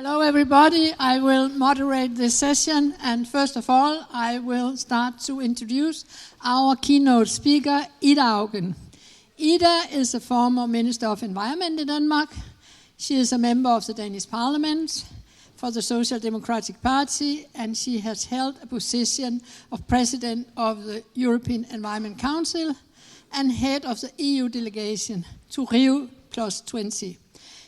Hello everybody, I will moderate this session, and first of all I will start to introduce our keynote speaker, Ida Auken. Ida is a former Minister of Environment in Denmark. She is a member of the Danish Parliament for the Socialdemokratiet Party, and she has held a position of President of the European Environment Council and head of the EU delegation to Rio +20.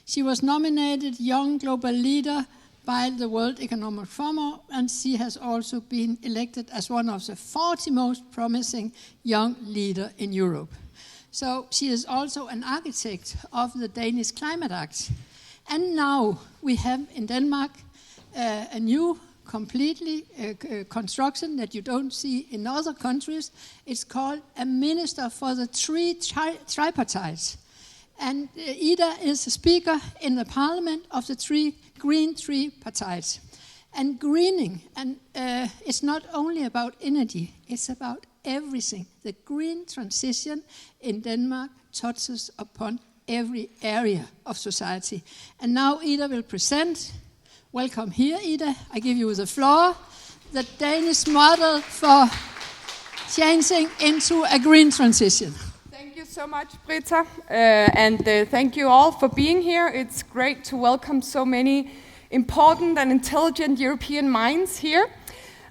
She was nominated Young Global Leader by the World Economic Forum, and she has also been elected as one of the 40 most promising young leaders in Europe. So she is also an architect of the Danish Climate Act. And now we have in Denmark a new completely construction that you don't see in other countries. It's called a Minister for the Three Tripartites. And Ida is a speaker in the parliament of the Green Tripartites. And greening, and it's not only about energy, it's about everything. The green transition in Denmark touches upon every area of society. And now Ida will present. Welcome here, Ida. I give you the floor. The Danish model for changing into a green transition. Thank you so much, Britta, and thank you all for being here. It's great to welcome so many important and intelligent European minds here.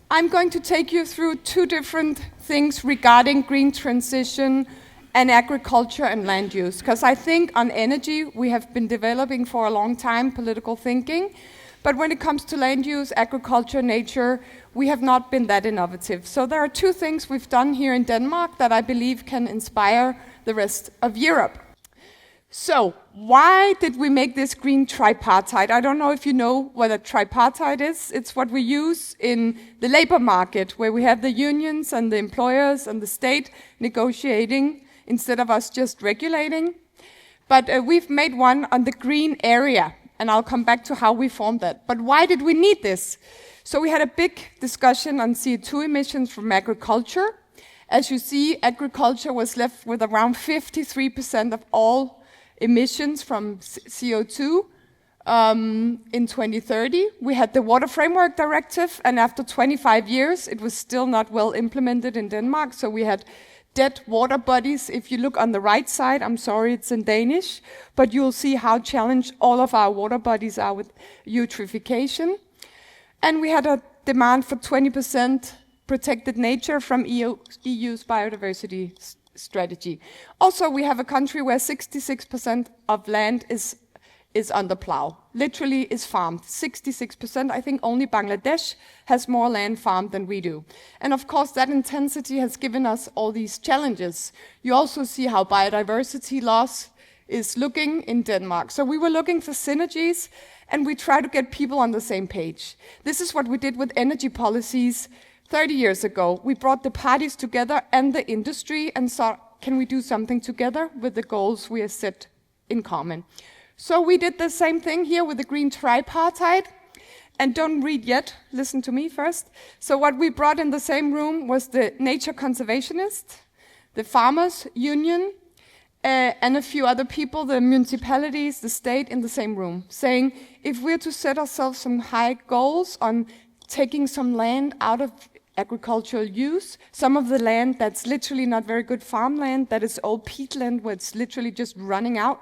I'm going to take you through two different things regarding green transition and agriculture and land use, because I think on energy we have been developing for a long time political thinking, but when it comes to land use, agriculture, nature, we have not been that innovative. So there are two things we've done here in Denmark that I believe can inspire the rest of Europe. So why did we make this green tripartite? I don't know if you know what a tripartite is. It's what we use in the labor market, where we have the unions and the employers and the state negotiating instead of us just regulating. But we've made one on the green area, and I'll come back to how we formed that. But why did we need this? So we had a big discussion on CO2 emissions from agriculture. As you see, agriculture was left with around 53% of all emissions from CO2 in 2030. We had the Water Framework Directive, and after 25 years, it was still not well implemented in Denmark, so we had dead water bodies. If you look on the right side, I'm sorry, it's in Danish, but you'll see how challenged all of our water bodies are with eutrophication. And we had a demand for 20% protected nature from EU's biodiversity strategy. Also, we have a country where 66% of land is under plow, literally is farmed. 66%, I think only Bangladesh has more land farmed than we do. And of course, that intensity has given us all these challenges. You also see how biodiversity loss is looking in Denmark. So we were looking for synergies, and we try to get people on the same page. This is what we did with energy policies 30 years ago. We brought the parties together and the industry and saw, can we do something together with the goals we have set in common? So we did the same thing here with the green tripartite. And don't read yet, listen to me first. So what we brought in the same room was the nature conservationists, the farmers union, and a few other people, the municipalities, the state, in the same room, saying if we're to set ourselves some high goals on taking some land out of agricultural use, some of the land that's literally not very good farmland, that is old peatland where it's literally just running out,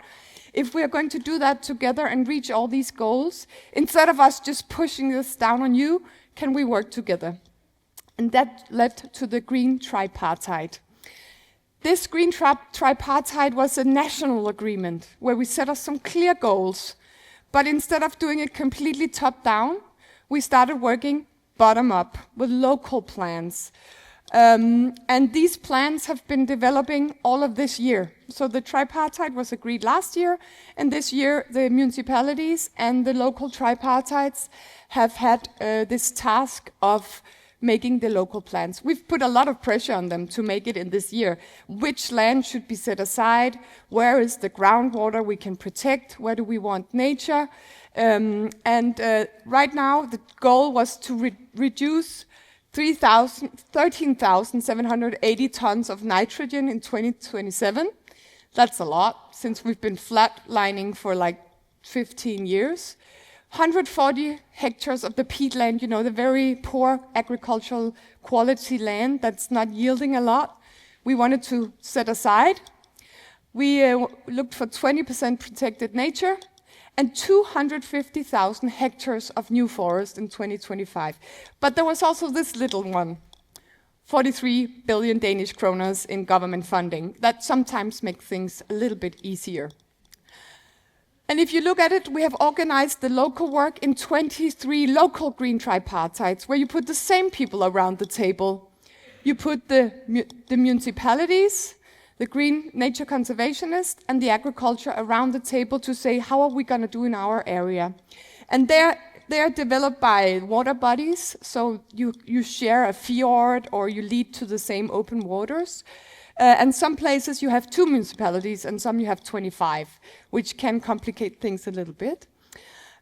if we are going to do that together and reach all these goals, instead of us just pushing this down on you, can we work together? And that led to the green tripartite. This green tripartite was a national agreement where we set us some clear goals, but instead of doing it completely top-down, we started working bottom-up with local plans. And these plans have been developing all of this year. So the tripartite was agreed last year, and this year the municipalities and the local tripartites have had this task of making the local plans. We've put a lot of pressure on them to make it in this year. Which land should be set aside? Where is the groundwater we can protect? Where do we want nature? Right now the goal was to reduce 13,780 tons of nitrogen in 2027. That's a lot, since we've been flatlining for like 15 years. 140 hectares of the peatland, you know, the very poor agricultural quality land that's not yielding a lot, we wanted to set aside. We looked for 20% protected nature and 250,000 hectares of new forest in 2025. But there was also this little one, 43 billion Danish kroners in government funding. That sometimes makes things a little bit easier. And if you look at it, we have organized the local work in 23 local green tripartites, where you put the same people around the table. You put the municipalities, the green nature conservationists, and the agriculture around the table to say, how are we going to do in our area? And they're developed by water bodies, so you share a fjord or you lead to the same open waters. And some places you have 2 municipalities and some you have 25, which can complicate things a little bit.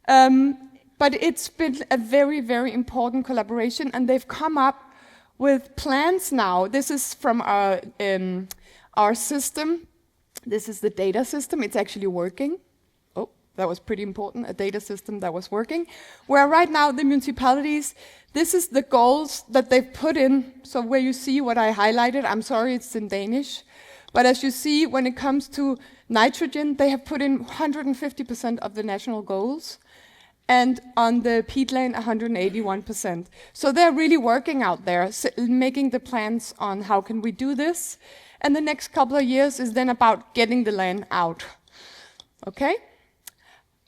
But it's been a very, very important collaboration, and they've come up with plans now. This is from our system. This is the data system. It's actually working. Oh, that was pretty important, a data system that was working. Where right now the municipalities, this is the goals that they've put in. So where you see what I highlighted, I'm sorry it's in Danish. But as you see, when it comes to nitrogen, they have put in 150% of the national goals. And on the peatland, 181%. So they're really working out there, making the plans on how can we do this. And the next couple of years is then about getting the land out. Okay?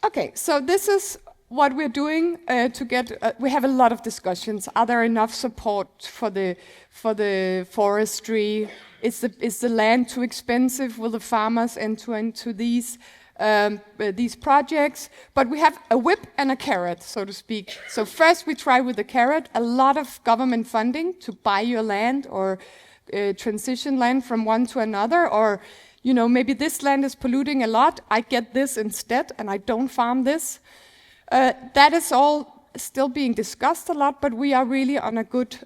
Okay, so this is what we're doing to get, we have a lot of discussions. Are there enough support for the forestry? Is the land too expensive? Will the farmers enter into these projects? But we have a whip and a carrot, so to speak. So first we try with the carrot, a lot of government funding to buy your land or transition land from one to another, or you know, maybe this land is polluting a lot, I get this instead and I don't farm this. That is all still being discussed a lot, but we are really on a good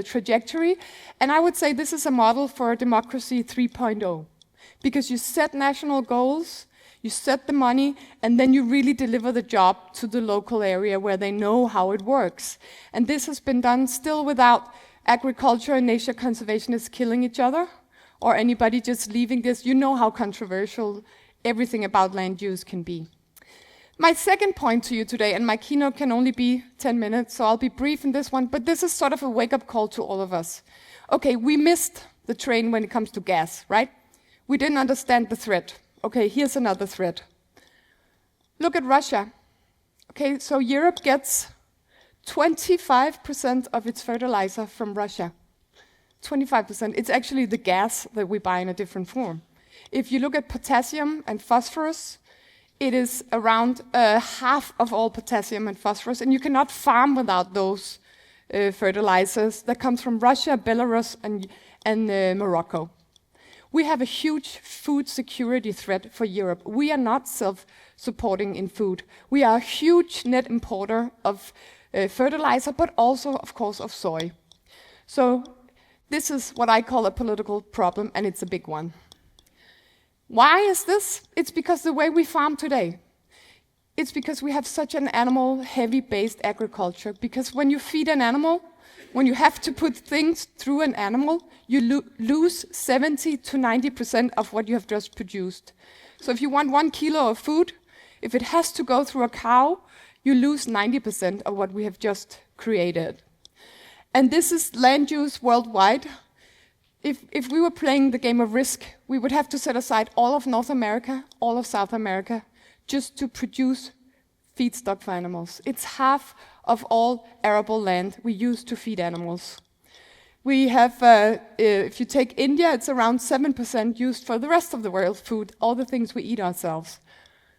trajectory. And I would say this is a model for democracy 3.0, because you set national goals, you set the money, and then you really deliver the job to the local area where they know how it works. And this has been done still without agriculture and nature conservationists killing each other, or anybody just leaving this. You know how controversial everything about land use can be. My second point to you today, and my keynote can only be 10 minutes, so I'll be brief in this one, but this is sort of a wake-up call to all of us. Okay, we missed the train when it comes to gas, right? We didn't understand the threat. Okay, here's another threat. Look at Russia. Okay, so Europe gets 25% of its fertilizer from Russia. 25%. It's actually the gas that we buy in a different form. If you look at potassium and phosphorus, it is around half of all potassium and phosphorus, and you cannot farm without those fertilizers that comes from Russia, Belarus, and Morocco. We have a huge food security threat for Europe. We are not self-supporting in food. We are a huge net importer of fertilizer, but also, of course, of soy. So this is what I call a political problem, and it's a big one. Why is this? It's because the way we farm today. It's because we have such an animal-heavy-based agriculture. Because when you feed an animal, when you have to put things through an animal, you lose 70 to 90% of what you have just produced. So if you want 1 kilo of food, if it has to go through a cow, you lose 90% of what we have just created. And this is land use worldwide. If we were playing the game of Risk, we would have to set aside all of North America, all of South America, just to produce feedstock for animals. It's half of all arable land we use to feed animals. We have, if you take India, it's around 7% used for the rest of the world's food, all the things we eat ourselves.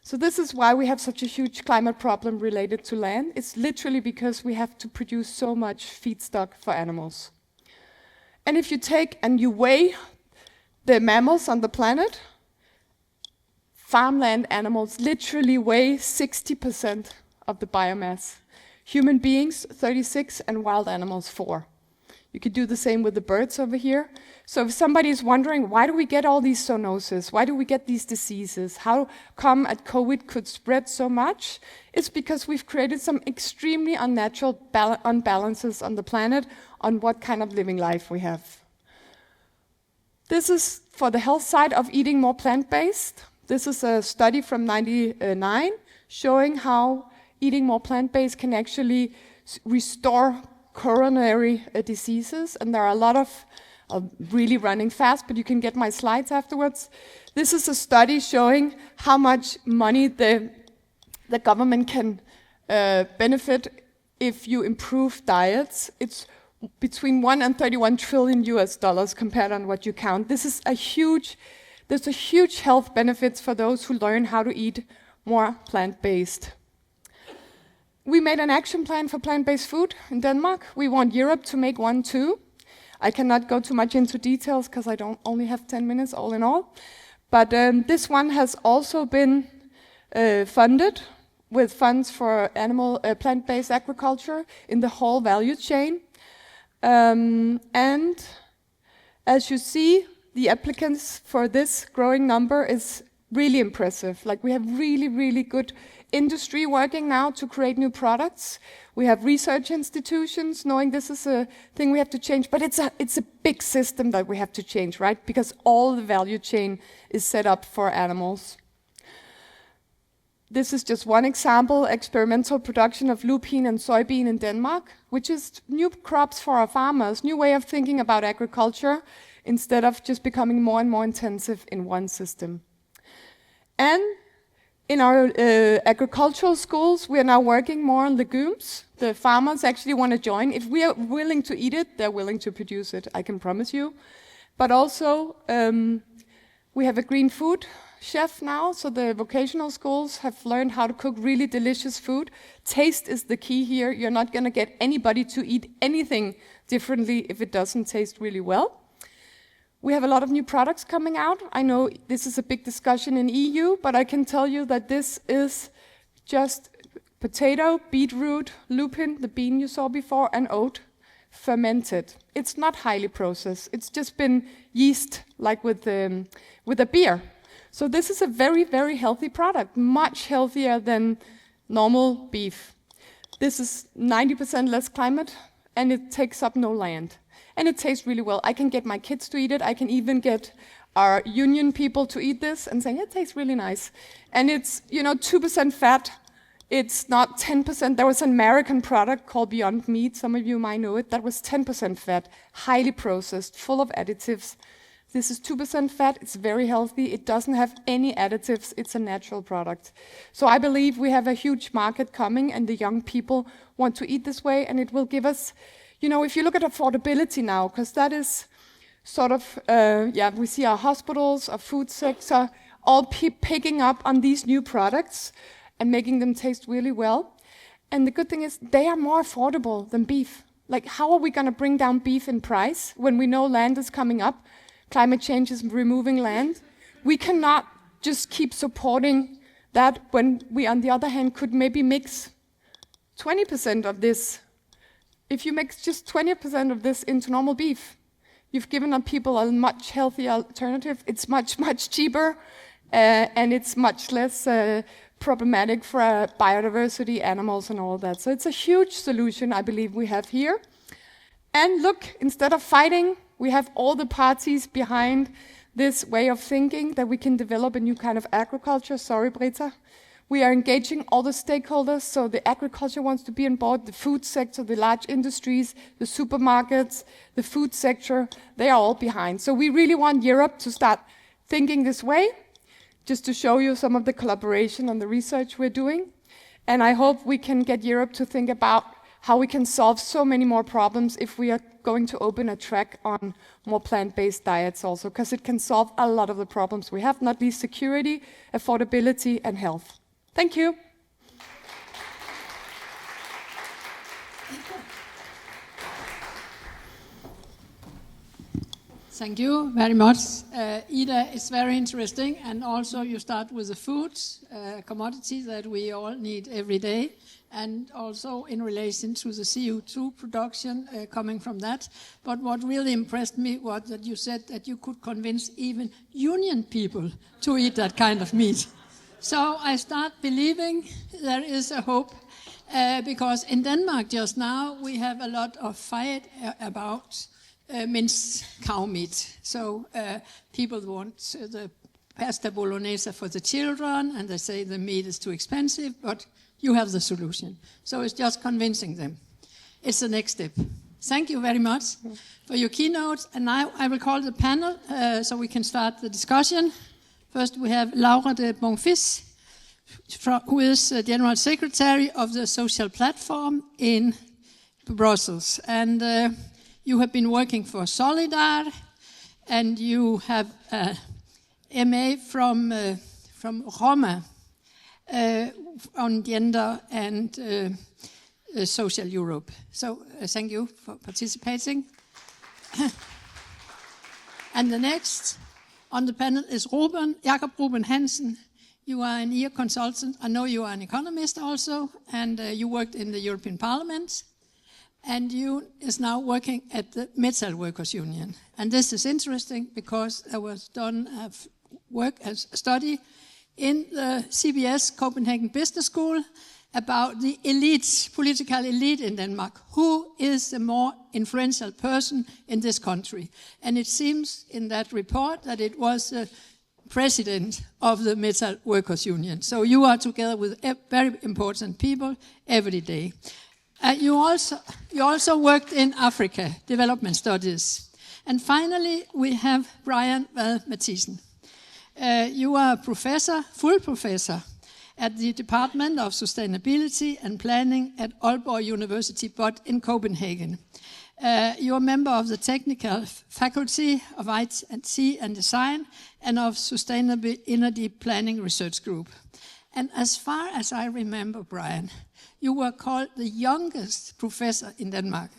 So this is why we have such a huge climate problem related to land. It's literally because we have to produce so much feedstock for animals. And if you take and you weigh the mammals on the planet, farmland animals literally weigh 60% of the biomass. Human beings, 36, and wild animals, 4. You could do the same with the birds over here. So if somebody is wondering, why do we get all these zoonoses? Why do we get these diseases? How come COVID could spread so much? It's because we've created some extremely unnatural unbalances on the planet on what kind of living life we have. This is for the health side of eating more plant-based. This is a study from 1999 showing how eating more plant-based can actually restore coronary diseases, and there are a lot of really running fast, but you can get my slides afterwards. This is a study showing how much money the government can benefit if you improve diets. It's between 1 and 31 trillion US dollars compared on what you count. There's a huge health benefits for those who learn how to eat more plant-based. We made an action plan for plant-based food in Denmark. We want Europe to make one too. I cannot go too much into details because I only have 10 minutes all in all. But this one has also been funded with funds for plant-based agriculture in the whole value chain. And as you see, the applicants for this growing number is really impressive. Like, we have really, really good industry working now to create new products. We have research institutions knowing this is a thing we have to change, but it's a big system that we have to change, right? Because all the value chain is set up for animals. This is just one example, experimental production of lupine and soybean in Denmark, which is new crops for our farmers, new way of thinking about agriculture, instead of just becoming more and more intensive in one system. And in our agricultural schools, we are now working more on legumes. The farmers actually want to join. If we are willing to eat it, they're willing to produce it, I can promise you. But also, we have a green food chef now, so the vocational schools have learned how to cook really delicious food. Taste is the key here. You're not going to get anybody to eat anything differently if it doesn't taste really well. We have a lot of new products coming out. I know this is a big discussion in EU, but I can tell you that this is just potato, beetroot, lupin, the bean you saw before, and oat, fermented. It's not highly processed. It's just been yeast, like with a beer. So this is a very, very healthy product, much healthier than normal beef. This is 90% less climate, and it takes up no land. And it tastes really well. I can get my kids to eat it. I can even get our union people to eat this and say, it tastes really nice. And it's, 2% fat. It's not 10%. There was an American product called Beyond Meat. Some of you might know it. That was 10% fat, highly processed, full of additives. This is 2% fat. It's very healthy. It doesn't have any additives. It's a natural product. So I believe we have a huge market coming, and the young people want to eat this way, and it will give us, if you look at affordability now, because that is sort of, we see our hospitals, our food sector, all picking up on these new products and making them taste really well. And the good thing is they are more affordable than beef. Like, how are we going to bring down beef in price when we know land is coming up? Climate change is removing land. We cannot just keep supporting that when we, on the other hand, could maybe mix 20% of this. If you mix just 20% of this into normal beef, you've given up people a much healthier alternative. It's much, much cheaper, and it's much less problematic for biodiversity, animals, and all that. So it's a huge solution, I believe, we have here. And look, instead of fighting, we have all the parties behind this way of thinking that we can develop a new kind of agriculture. Sorry, Britta. We are engaging all the stakeholders, so the agriculture wants to be on board, the food sector, the large industries, the supermarkets, the food sector, they are all behind. So we really want Europe to start thinking this way, just to show you some of the collaboration and the research we're doing. And I hope we can get Europe to think about how we can solve so many more problems if we are going to open a track on more plant-based diets also, because it can solve a lot of the problems we have, not least security, affordability, and health. Thank you. Thank you very much. Ida, it's very interesting, and also you start with the foods, commodity that we all need every day, and also in relation to the CO2 production coming from that. But what really impressed me was that you said that you could convince even union people to eat that kind of meat. So I start believing there is a hope, because in Denmark just now we have a lot of fight about minced cow meat. So people want the pasta bolognese for the children, and they say the meat is too expensive, but you have the solution. So it's just convincing them. It's the next step. Thank you very much for your keynote. And now I will call the panel so we can start the discussion. First we have Laura de Bonfils, who is the General Secretary of the Social Platform in Brussels. And you have been working for Solidar, and you have MA from Roma on gender and social Europe. So thank you for participating. And the next on the panel is Jakob Ruben Hansen. You are an ear consultant. I know you are an economist also, and you worked in the European Parliament. And you is now working at the Metal Workers Union. And this is interesting because there was done a study in the CBS Copenhagen Business School about the elite, political elite in Denmark. Who is the more influential person in this country? And it seems in that report that it was the president of the Metal Workers Union. So you are together with very important people every day. You also worked in Africa, development studies. And finally, we have Brian Mathisen. You are a professor, full professor, at the Department of Sustainability and Planning at Aalborg University, but in Copenhagen. You are a member of the Technical Faculty of IT and Design and of Sustainable Energy Planning Research Group. And as far as I remember, Brian, you were called the youngest professor in Denmark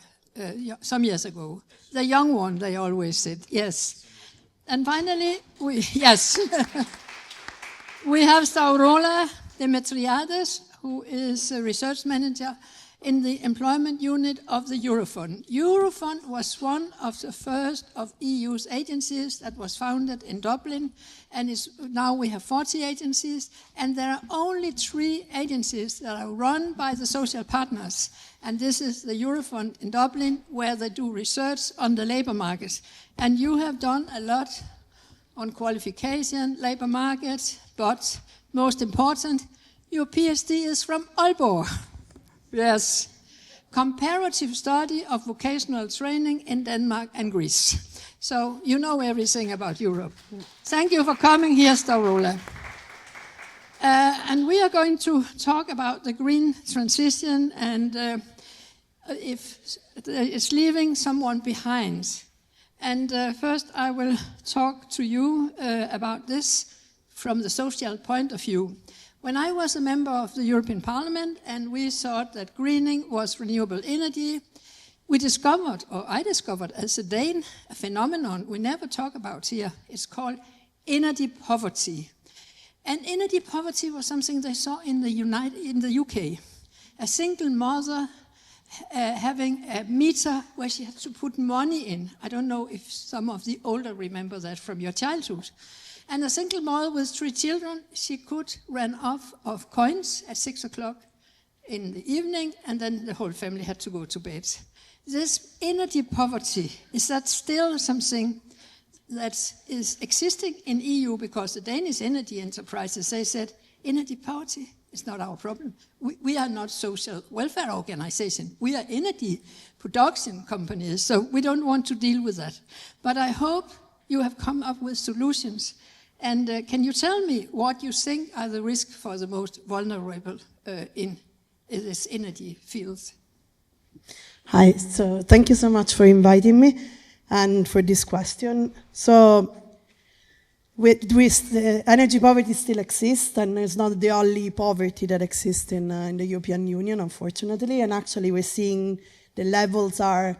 some years ago. The young one, they always said, yes. And finally, we have Starola Demetriades, who is a research manager in the employment unit of the Eurofund. Eurofund was one of the first of EU's agencies that was founded in Dublin, and now we have 40 agencies, and there are only 3 agencies that are run by the social partners. And this is the Eurofund in Dublin, where they do research on the labor market. And you have done a lot on qualification, labor market, but most important, your PhD is from Aalborg. Yes, comparative study of vocational training in Denmark and Greece. So you know everything about Europe. Thank you for coming here, Starola. And we are going to talk about the green transition and if it's leaving someone behind. And first I will talk to you about this from the social point of view. When I was a member of the European Parliament and we thought that greening was renewable energy, I discovered as a Dane, a phenomenon we never talk about here. It's called energy poverty. And energy poverty was something they saw in the UK. A single mother having a meter where she had to put money in. I don't know if some of the older remember that from your childhood. And a single mother with 3 children, she could run off of coins at 6 o'clock in the evening, and then the whole family had to go to bed. This energy poverty, is that still something that is existing in EU? Because the Danish energy enterprises, they said, energy poverty is not our problem. We are not social welfare organization. We are energy production companies, so we don't want to deal with that. But I hope you have come up with solutions. And can you tell me what you think are the risks for the most vulnerable in this energy field? Hi, so thank you so much for inviting me and for this question. So, the energy poverty still exists, and it's not the only poverty that exists in the European Union, unfortunately. And actually, we're seeing the levels are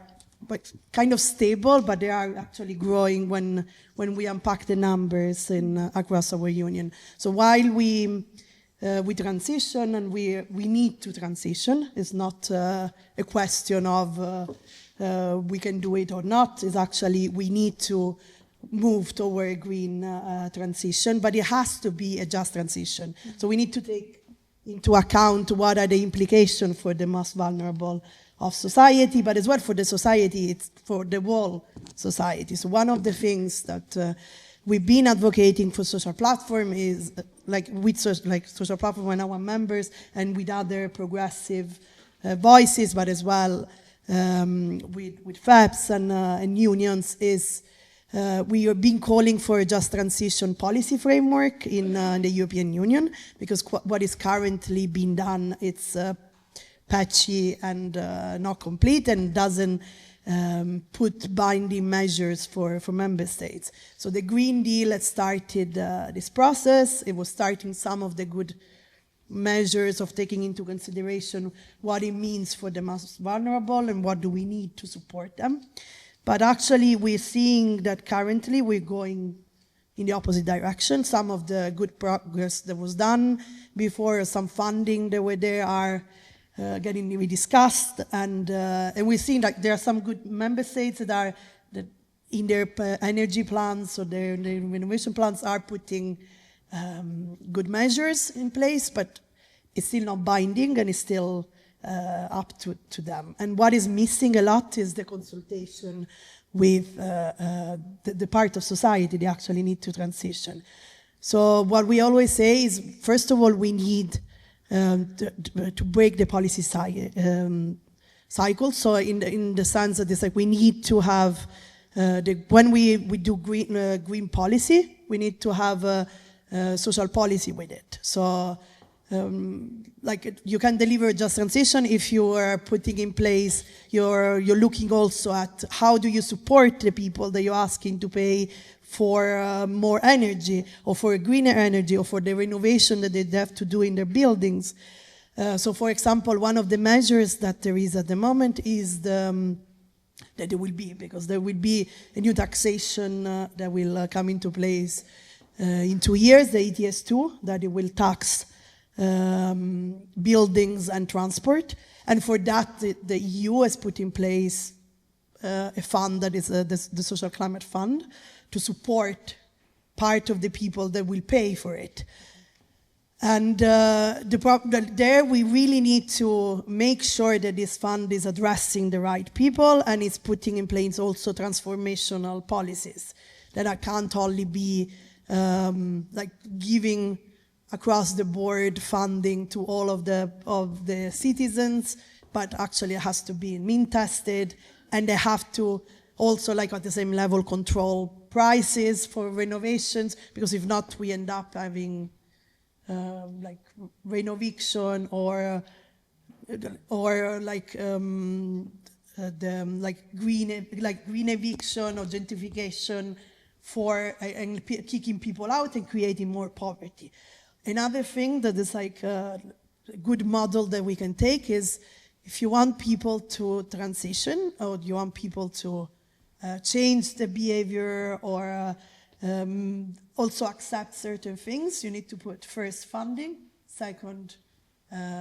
but kind of stable, but they are actually growing when we unpack the numbers across our union. So while we transition, and we need to transition, it's not a question of we can do it or not. It's actually we need to move toward a green transition, but it has to be a just transition. So we need to take into account what are the implications for the most vulnerable of society, but as well for the society, it's for the whole society. So one of the things that we've been advocating for social platform is social platform and our members and with other progressive voices, but as well with FEPS and unions is we have been calling for a just transition policy framework in the European Union, because what is currently being done, it's patchy and not complete, and doesn't put binding measures for member states. So the Green Deal has started this process. It was starting some of the good measures of taking into consideration what it means for the most vulnerable and what do we need to support them. But actually, we're seeing that currently we're going in the opposite direction. Some of the good progress that was done before, some funding that were there are getting rediscussed. And we're seeing that there are some good member states that in their energy plans or their renovation plans are putting good measures in place, but it's still not binding and it's still up to them. And what is missing a lot is the consultation with the part of society they actually need to transition. So what we always say is, first of all, we need to break the policy cycle. So in the sense that it's like we need to have, when we do green policy, we need to have a social policy with it. So you can deliver just transition if you are putting in place, you're looking also at how do you support the people that you're asking to pay for more energy or for greener energy or for the renovation that they have to do in their buildings. So for example, one of the measures that there is at the moment is that there will be a new taxation that will come into place in 2 years, the ETS2, that it will tax buildings and transport, and for that the EU has put in place a fund that is the Social Climate Fund to support part of the people that will pay for it. And there we really need to make sure that this fund is addressing the right people and is putting in place also transformational policies that can't only be giving across the board funding to all of the citizens, but actually it has to be mean tested, and they have to also, at the same level, control prices for renovations, because if not, we end up having renoviction or green eviction or gentrification and kicking people out and creating more poverty. Another thing that is a good model that we can take is, if you want people to transition or you want people to change the behavior or also accept certain things, you need to put first funding, second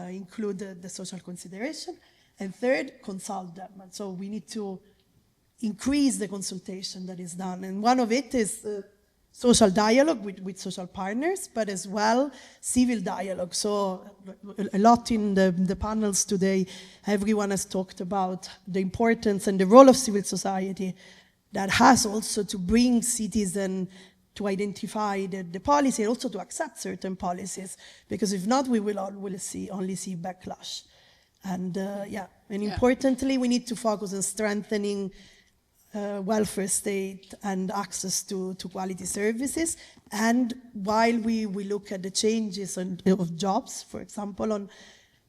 include the social consideration, and third, consult them. And so we need to increase the consultation that is done. And one of it is social dialogue with social partners, but as well civil dialogue. So a lot in the panels today, everyone has talked about the importance and the role of civil society that has also to bring citizens to identify the policy and also to accept certain policies, because if not, we will only see backlash. And importantly, we need to focus on strengthening welfare state and access to quality services. And while we look at the changes of jobs, for example, on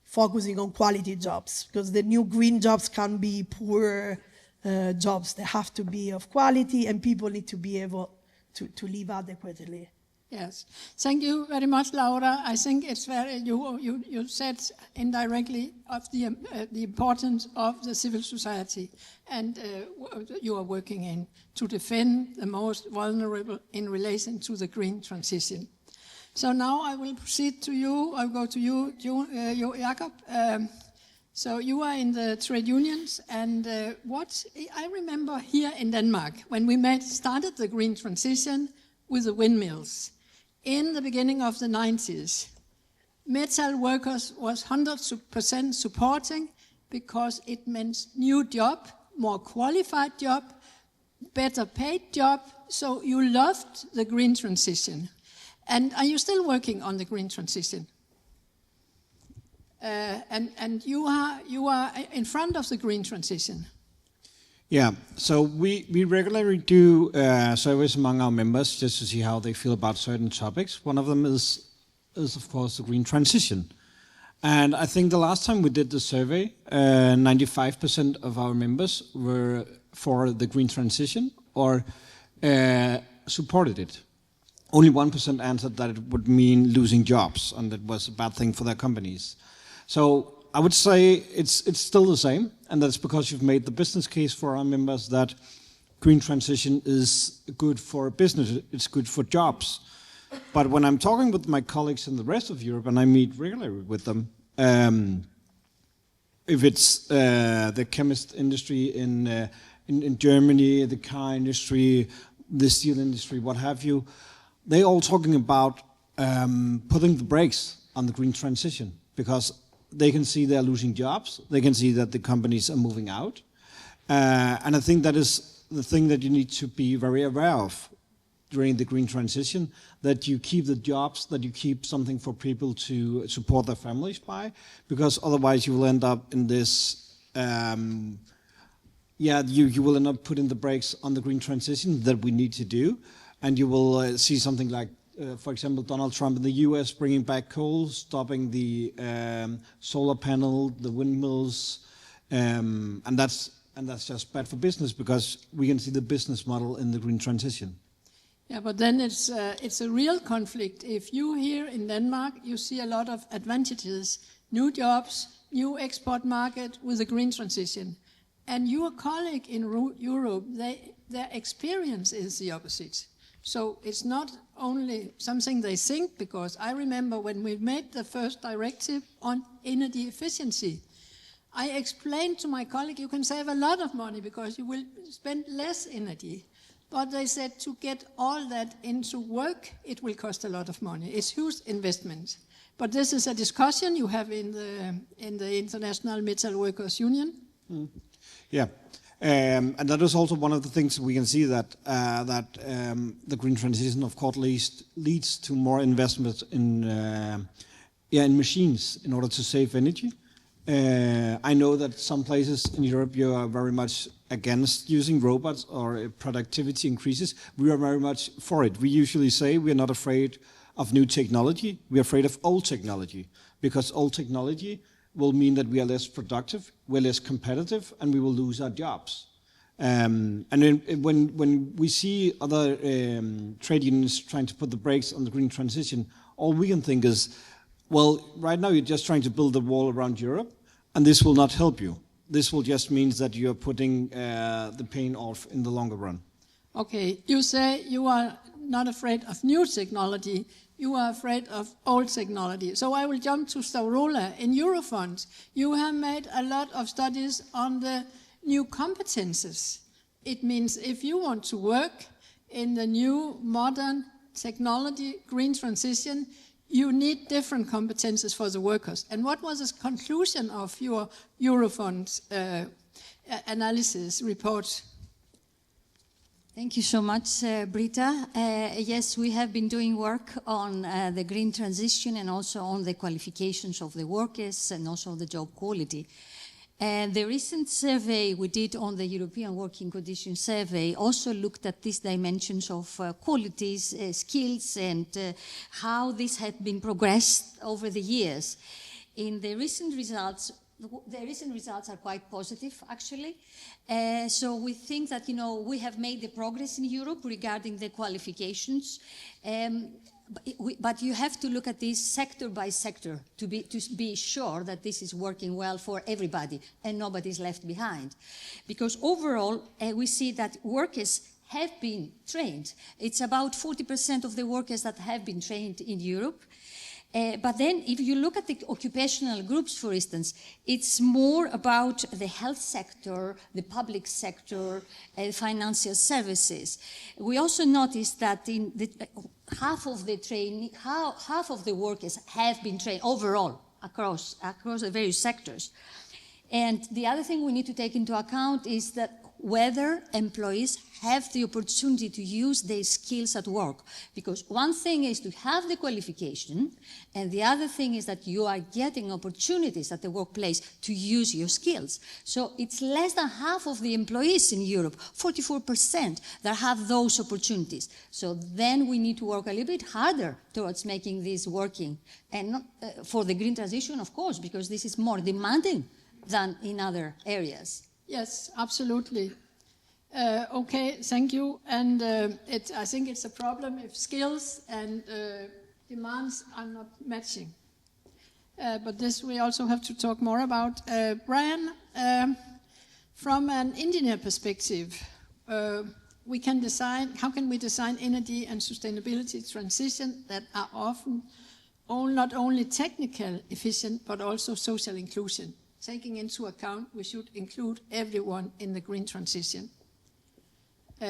focusing on quality jobs, because the new green jobs can be poor jobs. They have to be of quality, and people need to be able to live adequately Yes. Thank you very much, Laura. I think it's very, you said indirectly of the importance of the civil society and you are working in to defend the most vulnerable in relation to the green transition. So now I will proceed to you. I'll go to you, Jakob. So you are in the trade unions, and what I remember here in Denmark when we started the green transition with the windmills in the beginning of the 90s. Metal workers was 100% supporting because it meant new job, more qualified job, better paid job. So you loved the green transition. And are you still working on the green transition? And you are in front of the green transition. Yeah, so we regularly do surveys among our members just to see how they feel about certain topics. One of them is of course the green transition. And I think the last time we did the survey, 95% of our members were for the green transition or supported it. Only 1% answered that it would mean losing jobs and that was a bad thing for their companies. So I would say it's still the same, and that's because you've made the business case for our members that green transition is good for business, it's good for jobs. But when I'm talking with my colleagues in the rest of Europe, and I meet regularly with them, if it's the chemist industry in Germany, the car industry, the steel industry, what have you, they all talking about putting the brakes on the green transition because they can see they're losing jobs. They can see that the companies are moving out. And I think that is the thing that you need to be very aware of during the green transition, that you keep the jobs, that you keep something for people to support their families by, because otherwise you will end up in this, you will end up putting the brakes on the green transition that we need to do. And you will see something like, for example, Donald Trump in the US bringing back coal, stopping the solar panel, the windmills, and that's just bad for business because we can see the business model in the green transition. Yeah, but then it's a real conflict. If you here in Denmark, you see a lot of advantages, new jobs, new export market with the green transition, and your colleague in Europe, their experience is the opposite. So it's not only something they think, because I remember when we made the first directive on energy efficiency, I explained to my colleague, you can save a lot of money because you will spend less energy. But they said to get all that into work, it will cost a lot of money. It's huge investment. But this is a discussion you have in the International Metal Workers Union. Mm. Yeah. And that is also one of the things we can see that the green transition, of course, leads to more investment in machines in order to save energy. I know that some places in Europe you are very much against using robots or productivity increases. We are very much for it. We usually say we are not afraid of new technology. We are afraid of old technology because old technology will mean that we are less productive, we're less competitive, and we will lose our jobs. And when we see other trade unions trying to put the brakes on the green transition, all we can think is, well, right now you're just trying to build a wall around Europe, and this will not help you. This will just mean that you're putting the pain off in the longer run. Okay, you say you are not afraid of new technology, you are afraid of old technology. So I will jump to Starola. In Eurofund, you have made a lot of studies on the new competences. It means if you want to work in the new modern technology, green transition, you need different competences for the workers. And what was the conclusion of your Eurofund analysis report? Thank you so much, Britta. Yes, we have been doing work on the green transition and also on the qualifications of the workers and also the job quality. And the recent survey we did on the European Working Conditions Survey also looked at these dimensions of qualities, skills, and how this had been progressed over the years. In the recent results are quite positive, actually. So we think that, we have made the progress in Europe regarding the qualifications. but you have to look at this sector by sector to be sure that this is working well for everybody and nobody's left behind. Because overall, we see that workers have been trained. It's about 40% of the workers that have been trained in Europe. But then if you look at the occupational groups, for instance, it's more about the health sector, the public sector, financial services. We also noticed that in half of the workers have been trained overall across the various sectors. And the other thing we need to take into account is that whether employees have the opportunity to use their skills at work. Because one thing is to have the qualification, and the other thing is that you are getting opportunities at the workplace to use your skills. So it's less than half of the employees in Europe, 44%, that have those opportunities. So then we need to work a little bit harder towards making this working. And not, for the green transition, of course, because this is more demanding than in other areas. Yes, absolutely. Okay, thank you. And I think it's a problem if skills and demands are not matching. But this we also have to talk more about. Brian, from an engineer perspective, we can design, how can we design energy and sustainability transition that are often not only technical efficient, but also social inclusion? Taking into account, we should include everyone in the green transition.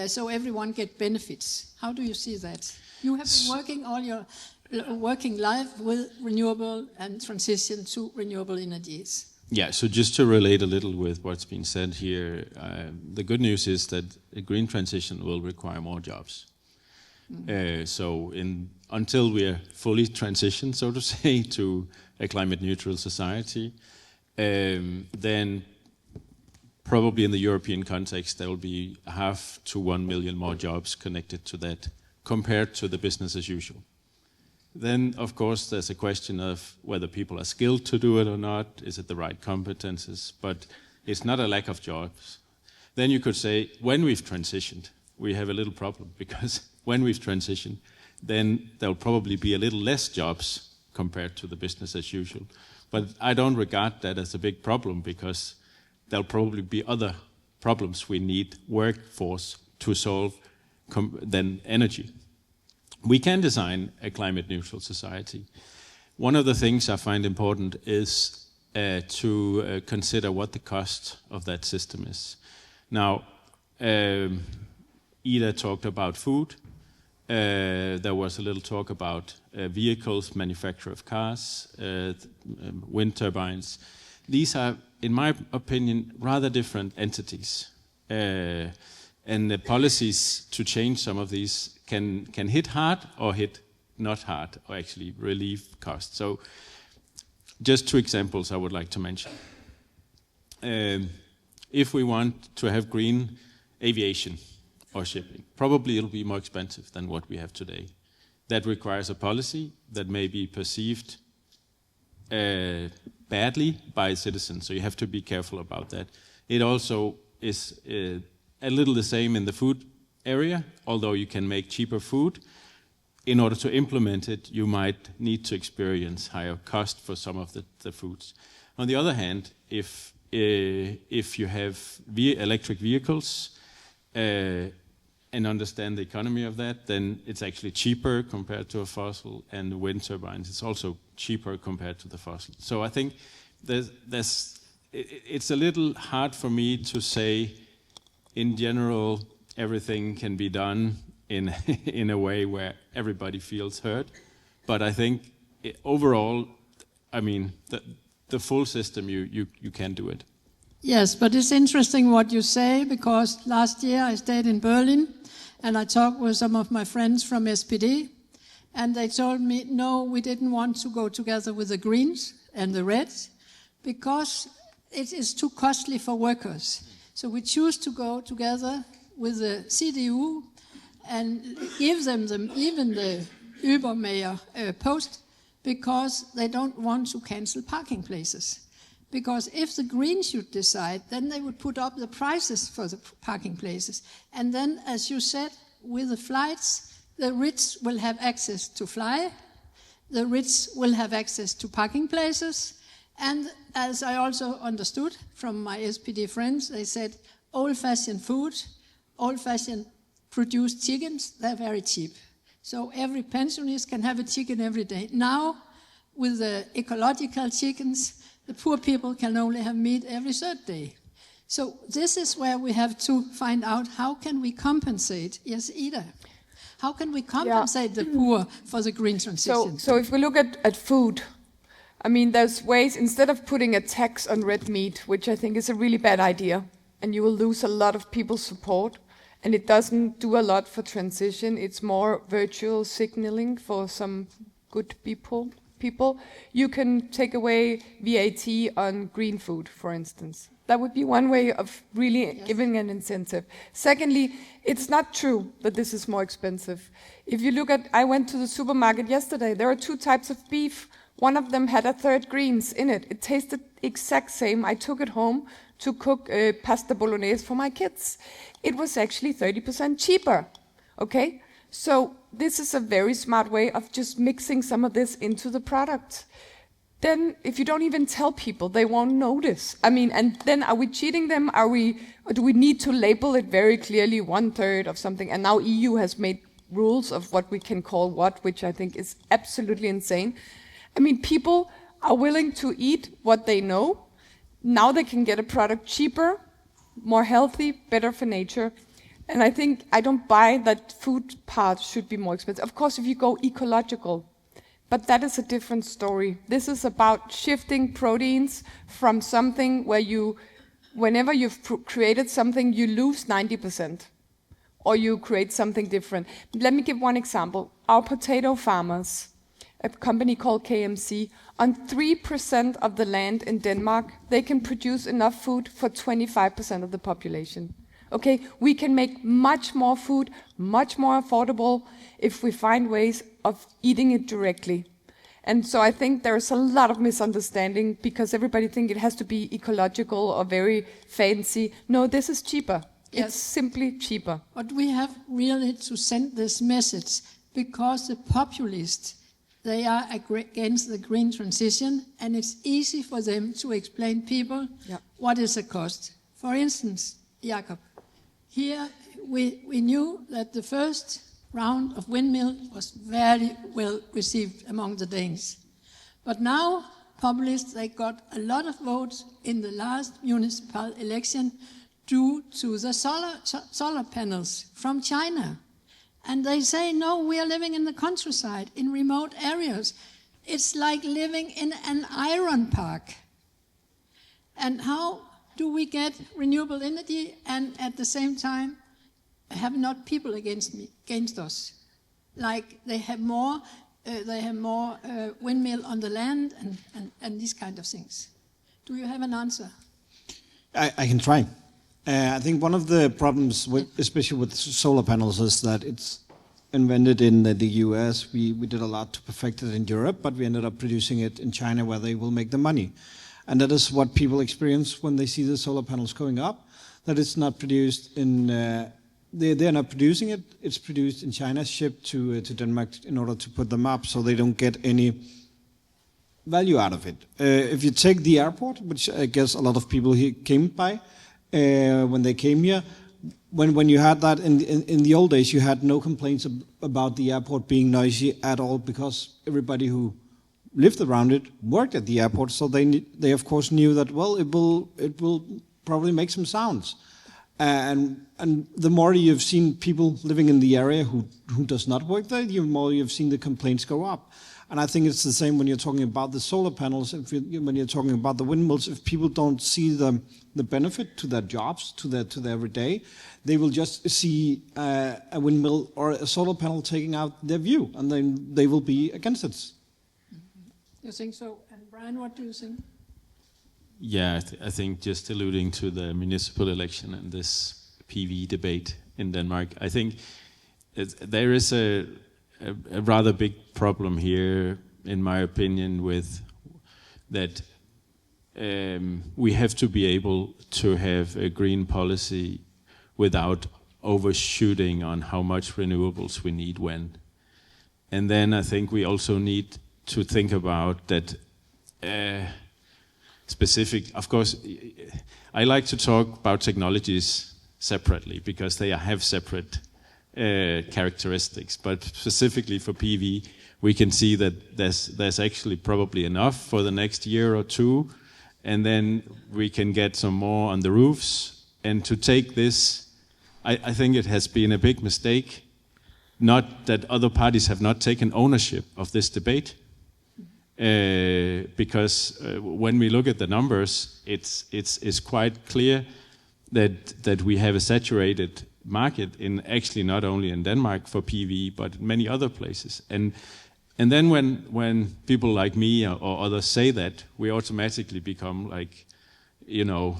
So everyone get benefits. How do you see that? You have been working all your working life with renewable and transition to renewable energies. Yeah, so just to relate a little with what's been said here, the good news is that a green transition will require more jobs. So until we are fully transitioned, so to say, to a climate neutral society, then probably in the European context there will be 0.5 to 1 million more jobs connected to that compared to the business as usual. Then of course there's a question of whether people are skilled to do it or not, is it the right competences, but it's not a lack of jobs. Then you could say when we've transitioned we have a little problem, because when we've transitioned then there'll probably be a little less jobs compared to the business as usual. But I don't regard that as a big problem, because there'll probably be other problems we need workforce to solve than energy. We can design a climate neutral society. One of the things I find important is to consider what the cost of that system is. Now, Ida talked about food. There was a little talk about vehicles, manufacture of cars, wind turbines. These are, in my opinion, rather different entities. And the policies to change some of these can hit hard or hit not hard, or actually relieve costs. So just 2 examples I would like to mention. If we want to have green aviation or shipping, probably it'll be more expensive than what we have today. That requires a policy that may be perceived badly by citizens, so you have to be careful about that. It also is a little the same in the food area, although you can make cheaper food. In order to implement it, you might need to experience higher cost for some of the foods. On the other hand, if you have electric vehicles and understand the economy of that, then it's actually cheaper compared to a fossil, and the wind turbines, it's also cheaper compared to the fossil. So I think it's a little hard for me to say, in general, everything can be done in a way where everybody feels heard. But I think overall, I mean, the full system, you can do it. Yes, but it's interesting what you say, because last year I stayed in Berlin and I talked with some of my friends from SPD, and they told me, no, we didn't want to go together with the Greens and the Reds because it is too costly for workers. So we choose to go together with the CDU and give them even the Übermayor post, because they don't want to cancel parking places. Because if the Greens should decide, then they would put up the prices for the parking places. And then, as you said, with the flights, The rich will have access to fly. The rich will have access to parking places. And as I also understood from my SPD friends, they said old-fashioned food, old-fashioned produced chickens, they're very cheap. So every pensionist can have a chicken every day. Now, with the ecological chickens, the poor people can only have meat every third day. So this is where we have to find out how can we compensate. Yes, Ida. How can we compensate the poor for the green transition? So if we look at food, I mean, there's ways, instead of putting a tax on red meat, which I think is a really bad idea, and you will lose a lot of people's support, and it doesn't do a lot for transition, it's more virtual signaling for some good people. You can take away VAT on green food, for instance. That would be one way of really giving an incentive. Secondly, it's not true that this is more expensive. If you look at, I went to the supermarket yesterday, there are 2 types of beef. One of them had a third greens in it. It tasted exact same. I took it home to cook pasta bolognese for my kids. It was actually 30% cheaper, okay? So this is a very smart way of just mixing some of this into the product. Then if you don't even tell people, they won't notice. I mean, and then are we cheating them? Or do we need to label it very clearly 1/3 of something? And now EU has made rules of what we can call what, which I think is absolutely insane. I mean, people are willing to eat what they know. Now they can get a product cheaper, more healthy, better for nature. And I think I don't buy that food part should be more expensive. Of course, if you go ecological, but that is a different story. This is about shifting proteins from something where whenever you've created something, you lose 90%, or you create something different. Let me give one example. Our potato farmers, a company called KMC, on 3% of the land in Denmark, they can produce enough food for 25% of the population. Okay, we can make much more food, much more affordable if we find ways of eating it directly. And so I think there's a lot of misunderstanding because everybody thinks it has to be ecological or very fancy. No, this is cheaper. Yes. It's simply cheaper. But we have really to send this message because the populists, they are against the green transition, and it's easy for them to explain people what is the cost. For instance, Jakob, here we knew that the first round of windmill was very well received among the Danes. But now, populists, they got a lot of votes in the last municipal election due to the solar panels from China. And they say, no, we are living in the countryside, in remote areas. It's like living in an iron park. And how do we get renewable energy and at the same time have not people against us? Like they have more windmill on the land and these kind of things. Do you have an answer? I can try. I think one of the problems, especially with solar panels, is that it's invented in the US. We did a lot to perfect it in Europe, but we ended up producing it in China where they will make the money. And that is what people experience when they see the solar panels going up, that it's not produced in, they're not producing it, it's produced in China, shipped to Denmark in order to put them up, so they don't get any value out of it. If you take the airport, which I guess a lot of people here came by, when they came here, when you had that in the old days, you had no complaints about the airport being noisy at all because everybody who lived around it worked at the airport, so they of course knew that, well, it will probably make some sounds. And the more you've seen people living in the area who does not work there, the more you've seen the complaints go up. And I think it's the same when you're talking about the solar panels, when you're talking about the windmills. If people don't see the benefit to their jobs, to their everyday, they will just see a windmill or a solar panel taking out their view, and then they will be against it. You think so? And Brian, what do you think? Yeah, I think just alluding to the municipal election and this PV debate in Denmark, I think there is a rather big problem here, in my opinion, with that we have to be able to have a green policy without overshooting on how much renewables we need when. And then I think we also need to think about that specific, of course, I like to talk about technologies separately because they have separate characteristics, but specifically for PV, we can see that there's actually probably enough for the next year or two, and then we can get some more on the roofs. And to take this, I think it has been a big mistake, not that other parties have not taken ownership of this debate, because when we look at the numbers, it's quite clear that we have a saturated market in actually not only in Denmark for PV, but in many other places. And then when people like me or others say that, we automatically become like, you know,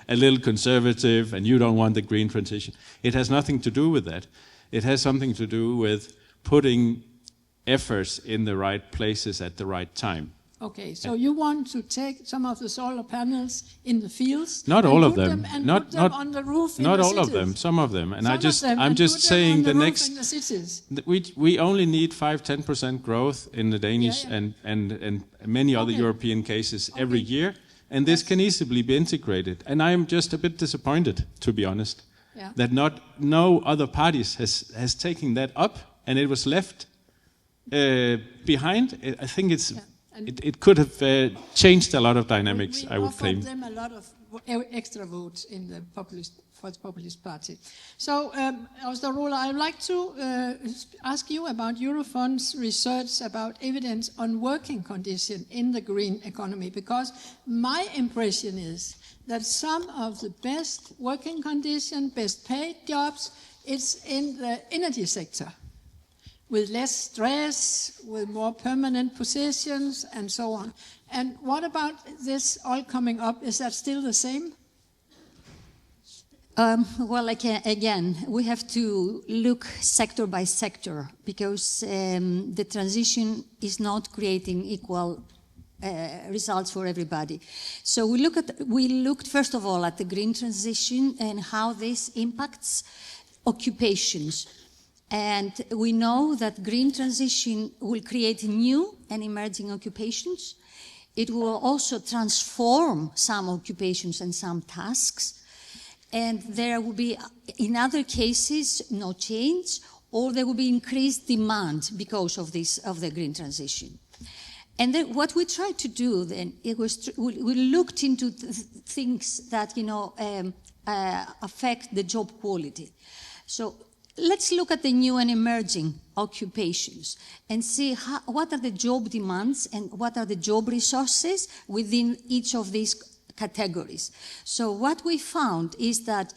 a little conservative, and you don't want the green transition. It has nothing to do with that. It has something to do with putting efforts in the right places at the right time. Okay, so you want to take some of the solar panels in the fields? Not all of them. Put them on the roof in the cities? Not all of them. Some of them. And I'm just saying the next. In the cities. We only need 5-10% growth in the Danish and many other European cases every year, and this can easily be integrated. And I'm just a bit disappointed, to be honest, that no other parties has taken that up, and it was left behind. I think it's. It could have changed a lot of dynamics, I would claim. We offered them a lot of extra votes in the for the Populist Party. So, Osterrola, I would like to ask you about Eurofund's research about evidence on working condition in the green economy, because my impression is that some of the best working condition, best paid jobs, is in the energy sector, with less stress, with more permanent positions, and so on. And what about this all coming up? Is that still the same? Well, again, we have to look sector by sector, because the transition is not creating equal results for everybody. So we looked first of all at the green transition and how this impacts occupations. And we know that green transition will create new and emerging occupations. It will also transform some occupations and some tasks. And there will be, in other cases, no change, or there will be increased demand because of the green transition. And then what we tried to do then, we looked into things that, affect the job quality. So let's look at the new and emerging occupations and see what are the job demands and what are the job resources within each of these categories. So what we found is that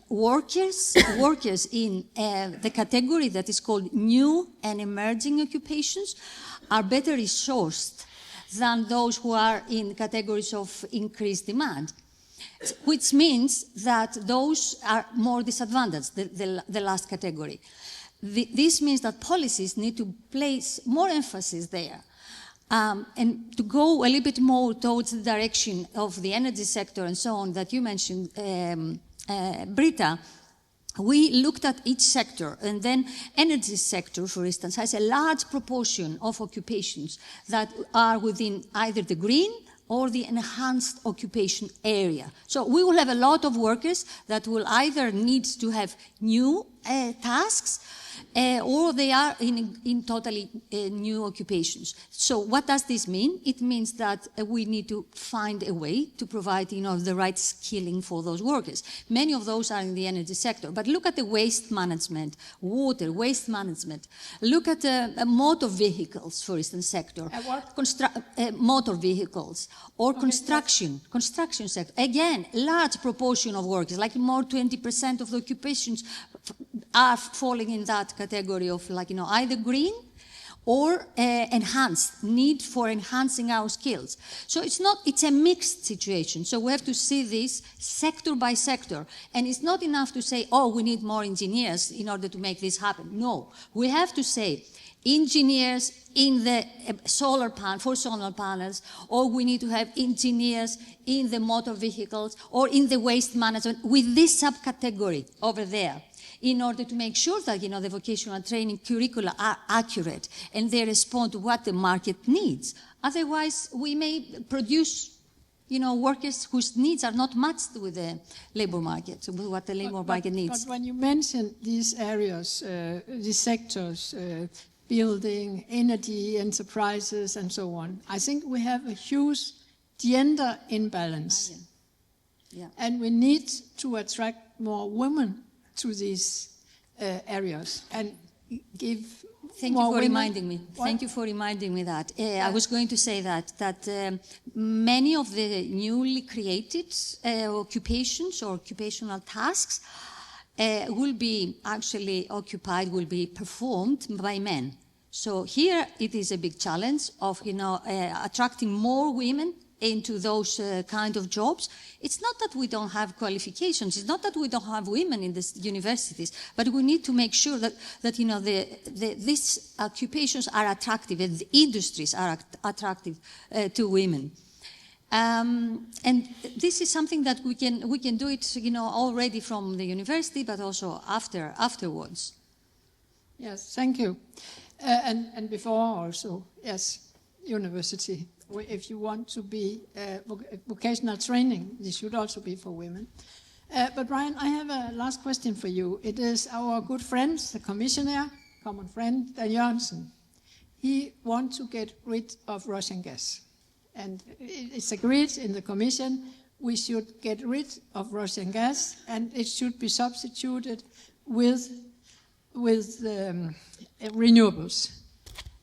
workers in the category that is called new and emerging occupations are better resourced than those who are in categories of increased demand, which means that those are more disadvantaged, the last category. This means that policies need to place more emphasis there. And to go a little bit more towards the direction of the energy sector and so on that you mentioned, Britta, we looked at each sector, and then energy sector, for instance, has a large proportion of occupations that are within either the green or the enhanced occupation area. So we will have a lot of workers that will either need to have new tasks or they are in totally new occupations. So what does this mean? It means that we need to find a way to provide the right skilling for those workers. Many of those are in the energy sector. But look at the waste management, water, waste management. Look at motor vehicles, for instance, sector. Motor vehicles. Or construction sector. Again, large proportion of workers, like more 20% of the occupations are falling in that category of either green or need for enhancing our skills. So it's a mixed situation. So we have to see this sector by sector. And it's not enough to say, oh, we need more engineers in order to make this happen. No, we have to say engineers in the for solar panels, or we need to have engineers in the motor vehicles or in the waste management with this subcategory over there, in order to make sure that the vocational training curricula are accurate and they respond to what the market needs. Otherwise, we may produce workers whose needs are not matched with the labor market, with what the labor market needs. But when you mention these areas, these sectors, building, energy, enterprises, and so on, I think we have a huge gender imbalance. Yeah. And we need to attract more women to these areas and give Thank you for reminding me. Thank you for reminding me that. I was going to say that many of the newly created occupations or occupational tasks will be performed by men. So here it is a big challenge of attracting more women into those kind of jobs. It's not that we don't have qualifications. It's not that we don't have women in the universities, but we need to make sure that these occupations are attractive and the industries are attractive to women. And this is something that we can do it already from the university, but also afterwards. Yes, thank you. And before also, yes, university. If you want to be vocational training, this should also be for women. But Ryan, I have a last question for you. It is our good friend, the commissioner, common friend, Dan Jørgensen. He wants to get rid of Russian gas. And it's agreed in the Commission we should get rid of Russian gas and it should be substituted with renewables.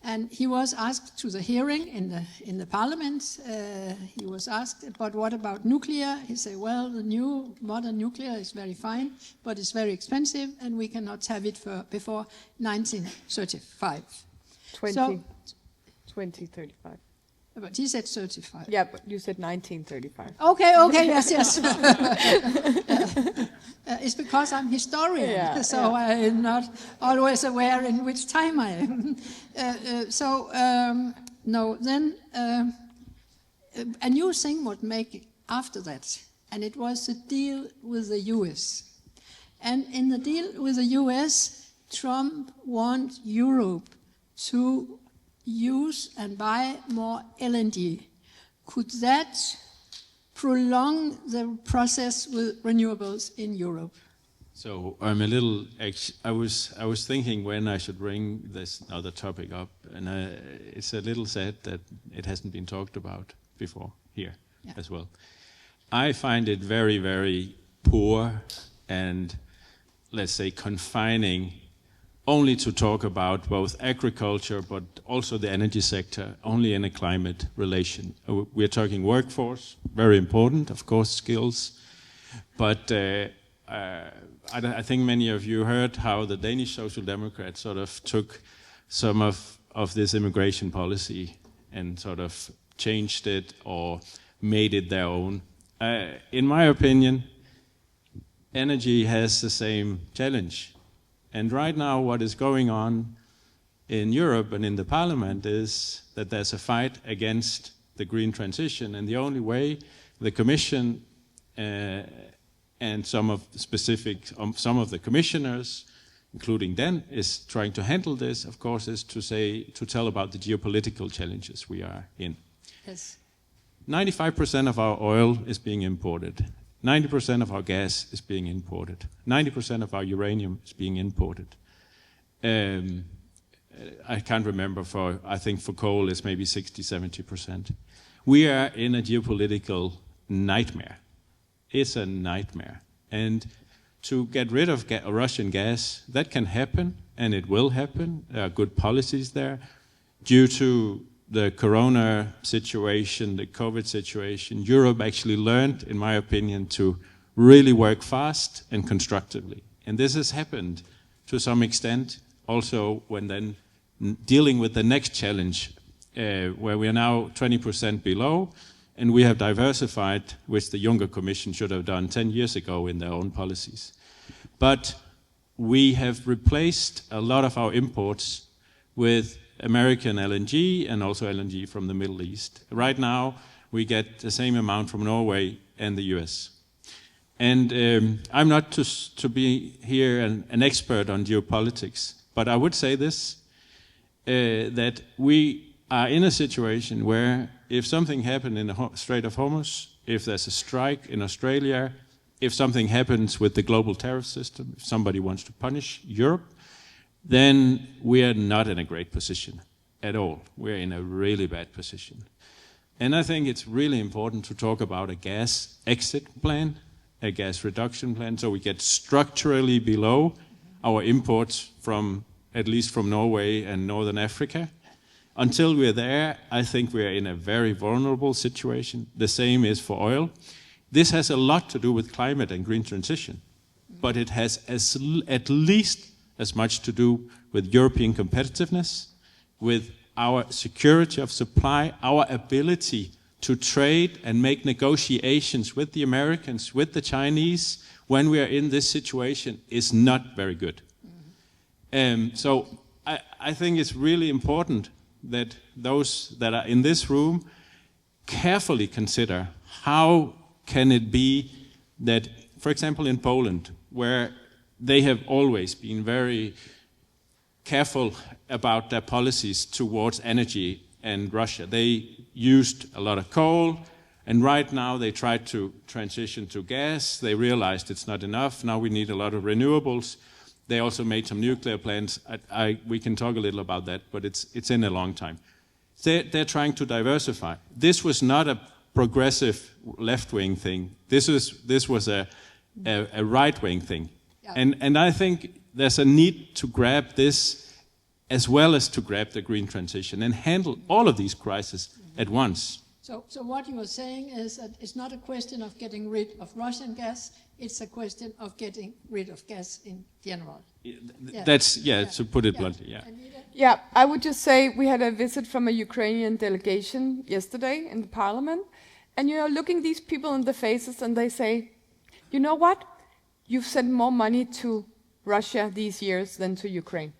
And he was asked to the hearing in the parliament. He was asked, but what about nuclear? He said, well, the new modern nuclear is very fine, but it's very expensive, and we cannot have it before 1935. 2035. But he said 35. Yeah, but you said 1935. Okay, yes. It's because I'm historian, I'm not always aware in which time I am. A new thing would make after that, and it was the deal with the US. And in the deal with the US, Trump wants Europe to use and buy more LNG. Could that prolong the process with renewables in Europe? So I'm a little. I was thinking when I should bring this other topic up, and it's a little sad that it hasn't been talked about before here as well. I find it very, very poor and, let's say, confining only to talk about both agriculture but also the energy sector, only in a climate relation. We're talking workforce, very important, of course, skills. But I think many of you heard how the Danish Socialdemokratiet sort of took some of this immigration policy and sort of changed it or made it their own. In my opinion, energy has the same challenge. And right now what is going on in Europe and in the parliament is that there's a fight against the green transition, and the only way the Commission and some of the commissioners, including Dan, is trying to handle this, of course, is to tell about the geopolitical challenges we are in. Yes. 95% of our oil is being imported. 90% of our gas is being imported. 90% of our uranium is being imported. I can't remember I think for coal it's maybe 60-70%. We are in a geopolitical nightmare. It's a nightmare. And to get rid of Russian gas, that can happen, and it will happen. There are good policies there. Due to the corona situation, the COVID situation, Europe actually learned, in my opinion, to really work fast and constructively. And this has happened to some extent also when then dealing with the next challenge, where we are now 20% below, and we have diversified, which the Juncker Commission should have done 10 years ago in their own policies. But we have replaced a lot of our imports with American LNG and also LNG from the Middle East. Right now, we get the same amount from Norway and the US. And I'm not to be here an expert on geopolitics, but I would say this, that we are in a situation where if something happened in the Strait of Hormuz, if there's a strike in Australia, if something happens with the global tariff system, if somebody wants to punish Europe, then we are not in a great position at all. We're in a really bad position. And I think it's really important to talk about a gas exit plan, a gas reduction plan, so we get structurally below our imports from, at least from Norway and Northern Africa. Until we're there, I think we're in a very vulnerable situation. The same is for oil. This has a lot to do with climate and green transition, but it has at least as much to do with European competitiveness, with our security of supply, our ability to trade and make negotiations with the Americans, with the Chinese, when we are in this situation, is not very good. So I think it's really important that those that are in this room carefully consider how can it be that, for example, in Poland, where they have always been very careful about their policies towards energy and Russia. They used a lot of coal, and right now they tried to transition to gas. They realized it's not enough. Now we need a lot of renewables. They also made some nuclear plants. We can talk a little about that, but it's in a long time. They're trying to diversify. This was not a progressive left-wing thing. This was a right-wing thing. Yeah. And I think there's a need to grab this as well as to grab the green transition and handle all of these crises at once. So what you are saying is that it's not a question of getting rid of Russian gas, it's a question of getting rid of gas in general. That's, to put it bluntly, yeah. Yeah, I would just say we had a visit from a Ukrainian delegation yesterday in the parliament, and you're looking these people in the faces and they say, you know what? You've sent more money to Russia these years than to Ukraine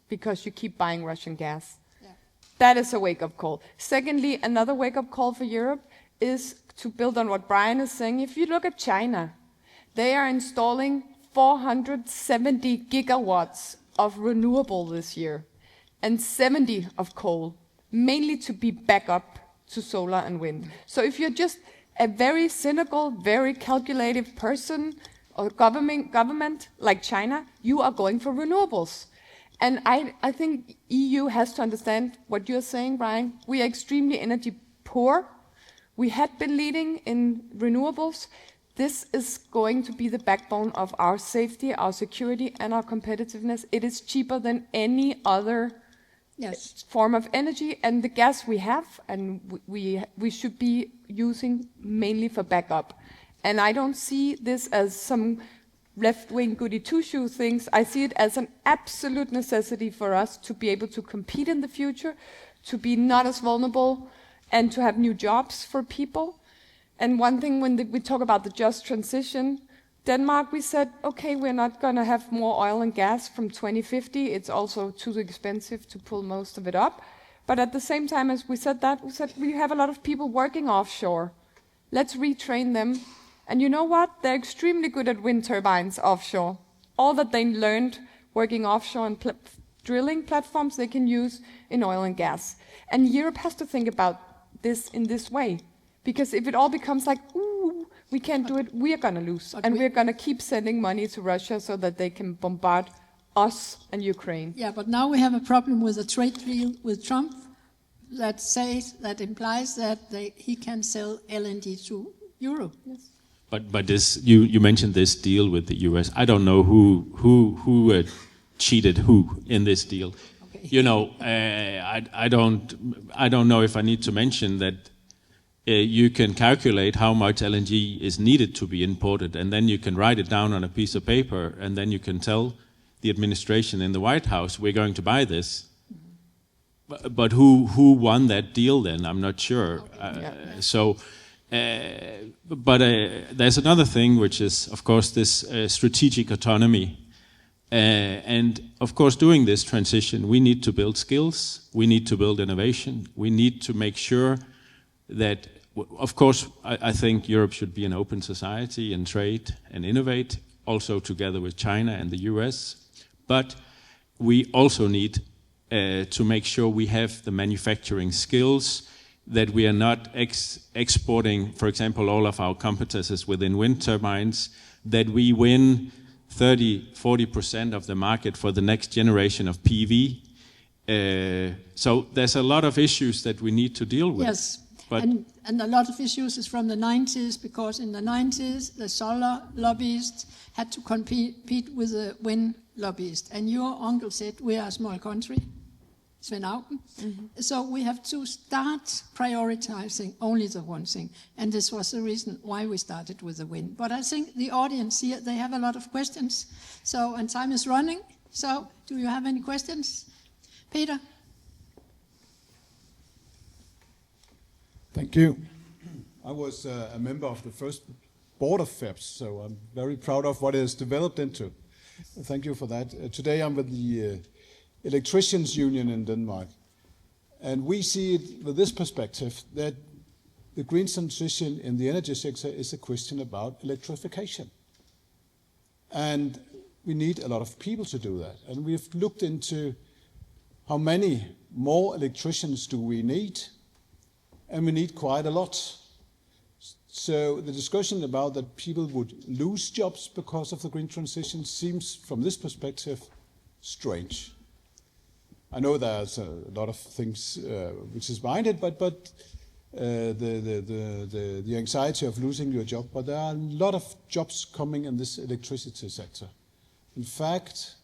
because you keep buying Russian gas. Yeah. That is a wake-up call. Secondly, another wake-up call for Europe is to build on what Brian is saying. If you look at China, they are installing 470 gigawatts of renewable this year and 70 of coal, mainly to be backup to solar and wind. So if you're just a very cynical, very calculative person or government like China, you are going for renewables. And I think EU has to understand what you're saying, Brian. We are extremely energy poor. We had been leading in renewables. This is going to be the backbone of our safety, our security, and our competitiveness. It is cheaper than any other form of energy, and the gas we have, and we should be using mainly for backup. And I don't see this as some left-wing goody two-shoe things. I see it as an absolute necessity for us to be able to compete in the future, to be not as vulnerable, and to have new jobs for people. And one thing, when we talk about the just transition, Denmark, we said, okay, we're not going to have more oil and gas from 2050. It's also too expensive to pull most of it up. But at the same time as we said that, we said we have a lot of people working offshore. Let's retrain them. And you know what? They're extremely good at wind turbines offshore. All that they learned working offshore and drilling platforms, they can use in oil and gas. And Europe has to think about this in this way. Because if it all becomes like, ooh, we can't do it, we are going to lose. And we're going to keep sending money to Russia so that they can bombard us and Ukraine. Yeah, but now we have a problem with a trade deal with Trump that implies that he can sell LNG to Europe. Yes. But this, you mentioned this deal with the US. I don't know who cheated who in this deal. Okay. You know, I don't know if I need to mention that you can calculate how much LNG is needed to be imported, and then you can write it down on a piece of paper, and then you can tell the administration in the White House, we're going to buy this. but who won that deal then? I'm not sure. But there's another thing, which is, of course, this strategic autonomy. And, of course, doing this transition, we need to build skills, we need to build innovation, we need to make sure that, of course, I think Europe should be an open society and trade and innovate, also together with China and the US. But we also need to make sure we have the manufacturing skills, that we are not exporting, for example, all of our competences within wind turbines, that we win 30-40% of the market for the next generation of PV. So there's a lot of issues that we need to deal with. Yes, and a lot of issues is from the 90s, because in the 90s, the solar lobbyists had to compete with the wind lobbyists. And your uncle said, we are a small country, Svend Auken. So we have to start prioritizing only the one thing. And this was the reason why we started with the wind. But I think the audience here, they have a lot of questions. So, and time is running. So do you have any questions? Peter? Thank you. I was a member of the first board of FEPS, so I'm very proud of what it has developed into. Thank you for that. Today I'm with the Electricians Union in Denmark, and we see it with this perspective, that the green transition in the energy sector is a question about electrification. And we need a lot of people to do that. And we've looked into how many more electricians do we need, and we need quite a lot. So the discussion about that people would lose jobs because of the green transition seems, from this perspective, strange. I know there's a lot of things which is behind it, but the anxiety of losing your job, but there are a lot of jobs coming in this electricity sector. In fact,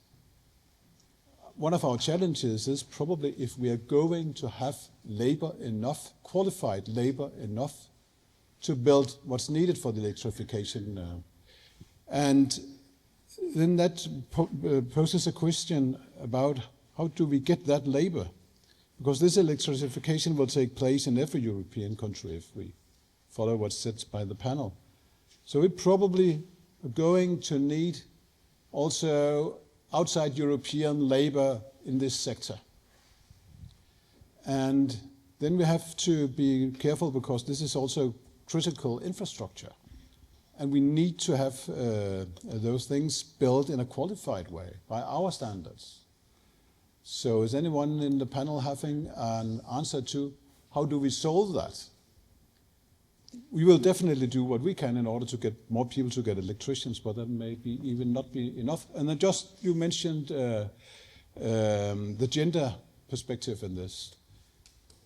one of our challenges is probably if we are going to have labor enough, qualified labor enough, to build what's needed for the electrification. And then that poses a question about how do we get that labor? Because this electrification will take place in every European country if we follow what's said by the panel. So we probably are going to need also outside European labor in this sector. And then we have to be careful, because this is also critical infrastructure. And we need to have those things built in a qualified way by our standards. So is anyone in the panel having an answer to how do we solve that? We will definitely do what we can in order to get more people to get electricians, but that may be even not be enough. And then just, you mentioned the gender perspective in this.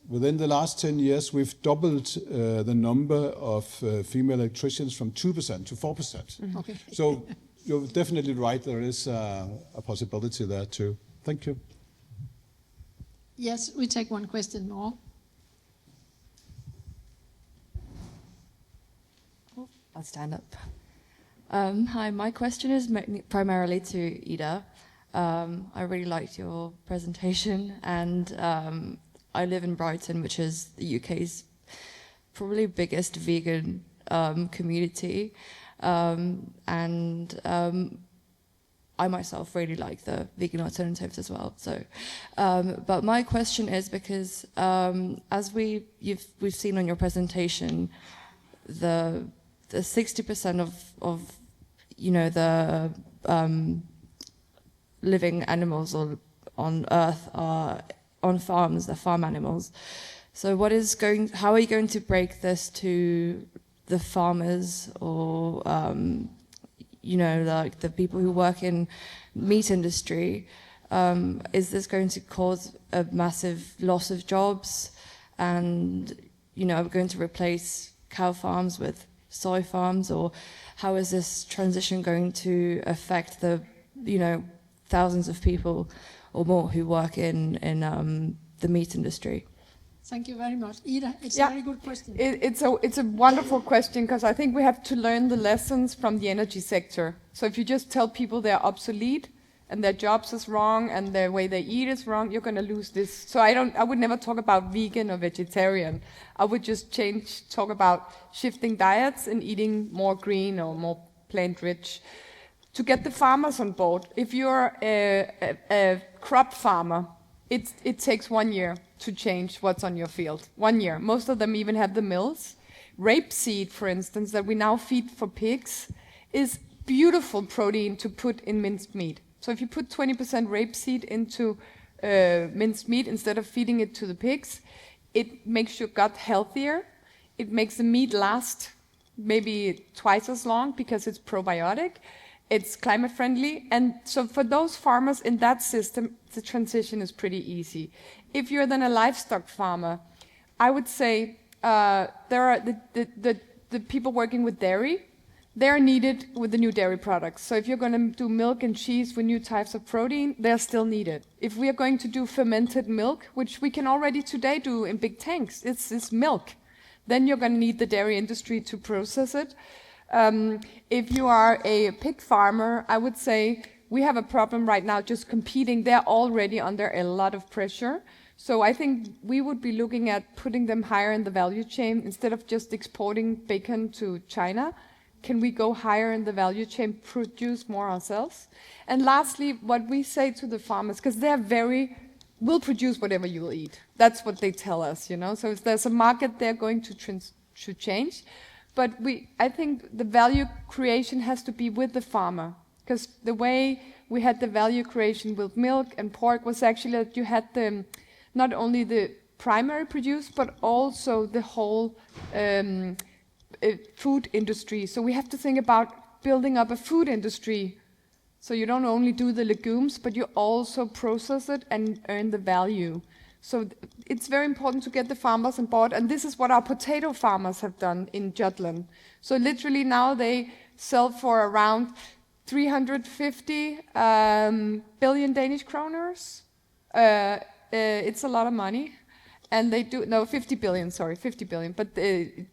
Within the last 10 years, we've doubled the number of female electricians from 2% to 4%. Okay. So you're definitely right, there is a possibility there too. Thank you. Yes, we take one question more. I'll stand up. Hi, my question is primarily to Ida. I really liked your presentation, and I live in Brighton, which is the UK's probably biggest vegan community, and I myself really like the vegan alternatives as well. So, but my question is because as we've seen on your presentation, the 60% of the living animals on Earth are on farms, the farm animals. So how are you going to break this to the farmers or like the people who work in meat industry? Is this going to cause a massive loss of jobs? And are we going to replace cow farms with soy farms? Or how is this transition going to affect the thousands of people or more who work in the meat industry? Thank you very much. Ida, it's a very good question. It's a wonderful question, because I think we have to learn the lessons from the energy sector. So if you just tell people they're obsolete, and their jobs is wrong and the way they eat is wrong, you're going to lose this. So I would never talk about vegan or vegetarian. I would just talk about shifting diets and eating more green or more plant-rich. To get the farmers on board, if you're a crop farmer, it takes 1 year to change what's on your field. 1 year. Most of them even have the mills. Rapeseed, for instance, that we now feed for pigs, is beautiful protein to put in minced meat. So if you put 20% rapeseed into minced meat instead of feeding it to the pigs, it makes your gut healthier. It makes the meat last maybe twice as long because it's probiotic. It's climate friendly. And so for those farmers in that system, the transition is pretty easy. If you're then a livestock farmer, I would say there are the people working with dairy, they're needed with the new dairy products. So if you're going to do milk and cheese with new types of protein, they're still needed. If we are going to do fermented milk, which we can already today do in big tanks, it's milk, then you're going to need the dairy industry to process it. If you are a pig farmer, I would say we have a problem right now just competing. They're already under a lot of pressure. So I think we would be looking at putting them higher in the value chain instead of just exporting bacon to China. Can we go higher in the value chain, produce more ourselves? And lastly, what we say to the farmers, because we'll produce whatever you will eat. That's what they tell us, you know. So if there's a market, they're going to change. But I think the value creation has to be with the farmer, because the way we had the value creation with milk and pork was actually that you had not only the primary produce, but also the whole food industry. So we have to think about building up a food industry. So you don't only do the legumes, but you also process it and earn the value. So it's very important to get the farmers on board. And this is what our potato farmers have done in Jutland. So literally now they sell for around 350 billion Danish kroners. It's a lot of money. And they do, 50 billion, but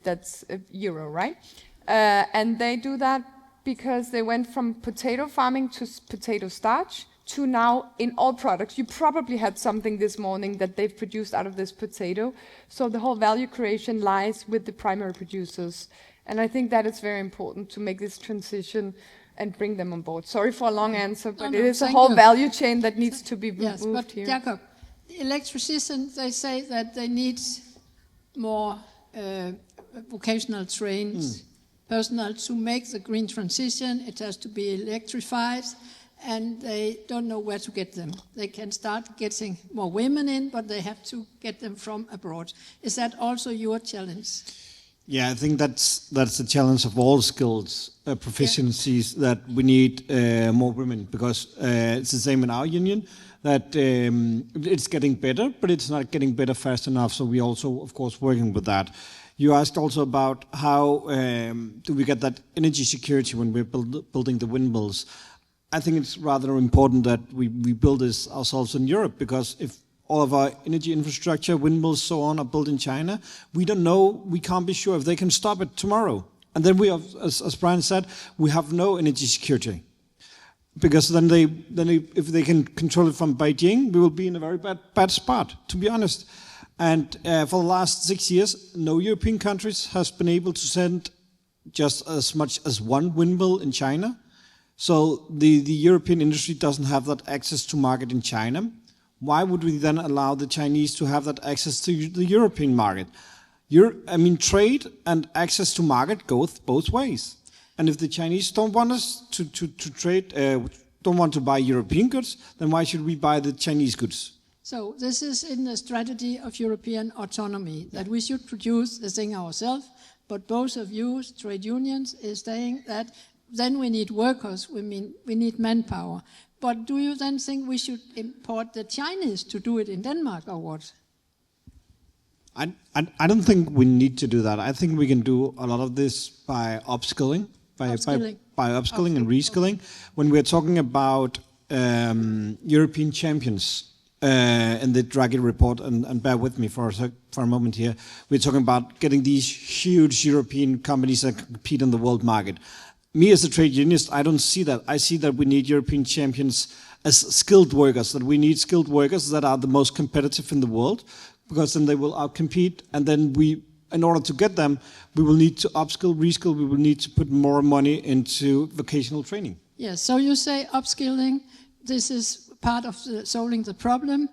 that's euro, right? And they do that because they went from potato farming to potato starch to now in all products. You probably had something this morning that they've produced out of this potato. So the whole value creation lies with the primary producers. And I think that is very important to make this transition and bring them on board. Sorry for a long answer, but it is a whole value chain that needs to be moved here. Jacob, electricians, they say that they need more vocational trained personnel to make the green transition. It has to be electrified, and they don't know where to get them. They can start getting more women in, but they have to get them from abroad. Is that also your challenge? Yeah, I think that's the challenge of all skills, proficiencies, that we need more women, because it's the same in our union, that it's getting better, but it's not getting better fast enough. So we also, of course, working with that. You asked also about how do we get that energy security when we're building the windmills. I think it's rather important that we build this ourselves in Europe, because if all of our energy infrastructure, windmills, so on, are built in China, we don't know, we can't be sure if they can stop it tomorrow. And then we have, as Brian said, we have no energy security. Because then if they can control it from Beijing, we will be in a very bad spot, to be honest. And for the last 6 years, no European countries has been able to send just as much as one windmill in China. So the European industry doesn't have that access to market in China. Why would we then allow the Chinese to have that access to the European market? Trade and access to market goes both ways. And if the Chinese don't want us to trade, don't want to buy European goods, then why should we buy the Chinese goods? So this is in the strategy of European autonomy, that we should produce the thing ourselves, but both of you, trade unions, is saying that then we need workers, we need manpower. But do you then think we should import the Chinese to do it in Denmark, or what? I don't think we need to do that. I think we can do a lot of this by upskilling, by upskilling and reskilling. When we're talking about European champions in the Draghi report, and bear with me for a moment here, we're talking about getting these huge European companies that compete in the world market. Me as a trade unionist, I don't see that. I see that we need European champions as skilled workers, that we need skilled workers that are the most competitive in the world, because then they will outcompete, and then in order to get them, we will need to upskill, reskill, we will need to put more money into vocational training. Yes, so you say upskilling, this is part of solving the problem,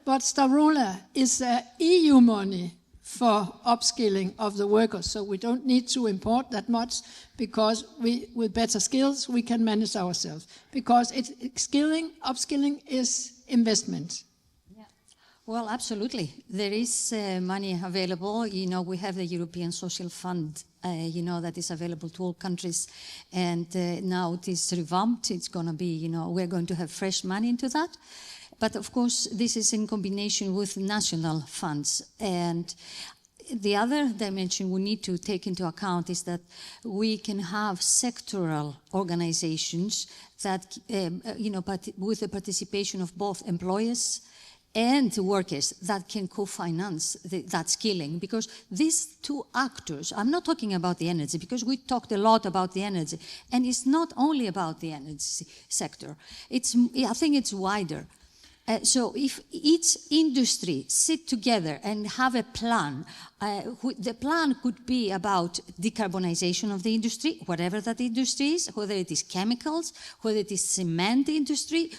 but Stavrola, is there EU money for upskilling of the workers, so we don't need to import that much, because with better skills we can manage ourselves, because upskilling is investment. Well, absolutely. There is money available. We have the European Social Fund, that is available to all countries. And now it is revamped. It's going to be, we're going to have fresh money into that. But of course, this is in combination with national funds. And the other dimension we need to take into account is that we can have sectoral organizations that, with the participation of both employers and workers that can co-finance that skilling, because these two actors, I'm not talking about the energy, because we talked a lot about the energy, and it's not only about the energy sector. I think it's wider. So if each industry sit together and have a plan, the plan could be about decarbonization of the industry, whatever that industry is, whether it is chemicals, whether it is cement industry,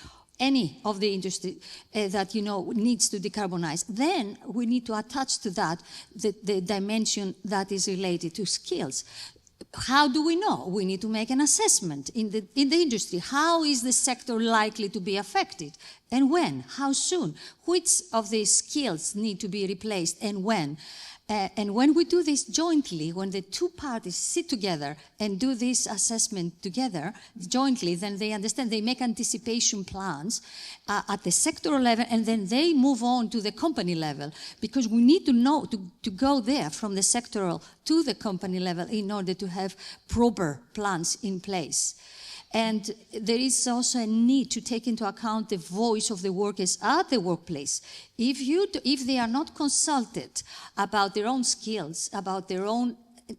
any of the industry that needs to decarbonize. Then we need to attach to that the dimension that is related to skills. How do we know? We need to make an assessment in the industry. How is the sector likely to be affected? And when? How soon? Which of these skills need to be replaced and when? And when we do this jointly, when the two parties sit together and do this assessment together, jointly, then they understand, they make anticipation plans at the sectoral level, and then they move on to the company level, because we need to know, to go there from the sectoral to the company level in order to have proper plans in place. And there is also a need to take into account the voice of the workers at the workplace. If they are not consulted about their own skills, about their own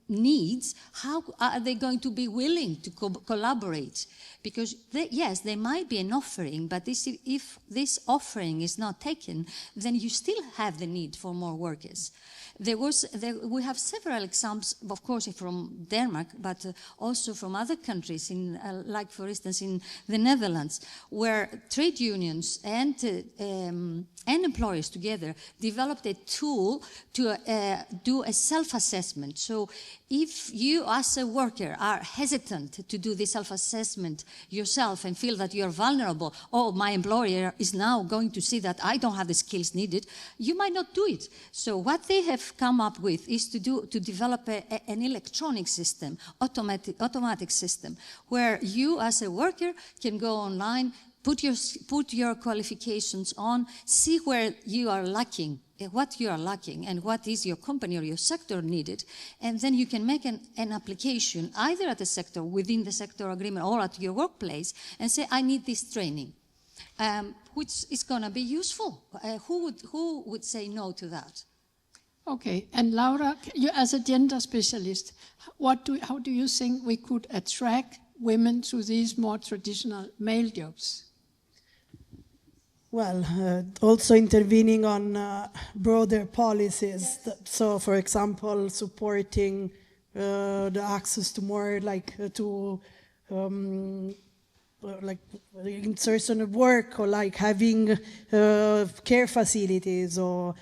needs, how are they going to be willing to collaborate? Because yes, there might be an offering, but if this offering is not taken, then you still have the need for more workers. We have several examples, of course, from Denmark, but also from other countries, like, for instance, in the Netherlands, where trade unions and employers together developed a tool to do a self-assessment. So if you, as a worker, are hesitant to do the self-assessment yourself and feel that you're vulnerable, oh, my employer is now going to see that I don't have the skills needed, you might not do it. So what they have come up with is to develop an electronic system, automatic system, where you as a worker can go online, put your qualifications on, see where you are lacking, what you are lacking, and what is your company or your sector needed, and then you can make an application either at the sector, within the sector agreement, or at your workplace, and say, I need this training, which is going to be useful. Who would say no to that? Okay, and Laura, you as a gender specialist, how do you think we could attract women to these more traditional male jobs? Well, also intervening on broader policies. Yes. So, for example, supporting the access to more like insertion of work, or like having care facilities or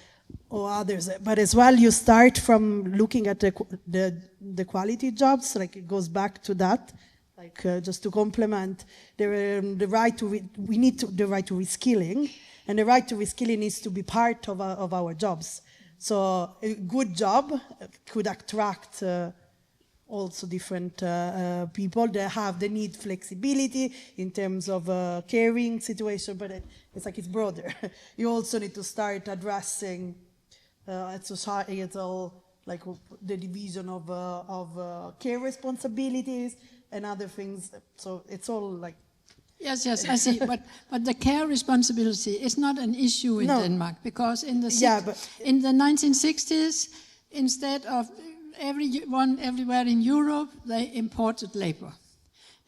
others. But as well, you start from looking at the quality jobs. Like, it goes back to that. Like, just to complement the right to reskilling, and the right to reskilling needs to be part of our jobs. So a good job could attract also different people that have the need flexibility in terms of caring situation, but it's broader. You also need to start addressing at societal, like the division of care responsibilities and other things. So it's all like... Yes, I see. But the care responsibility is not an issue in Denmark, because in the 1960s, instead of everywhere in Europe, they imported labor.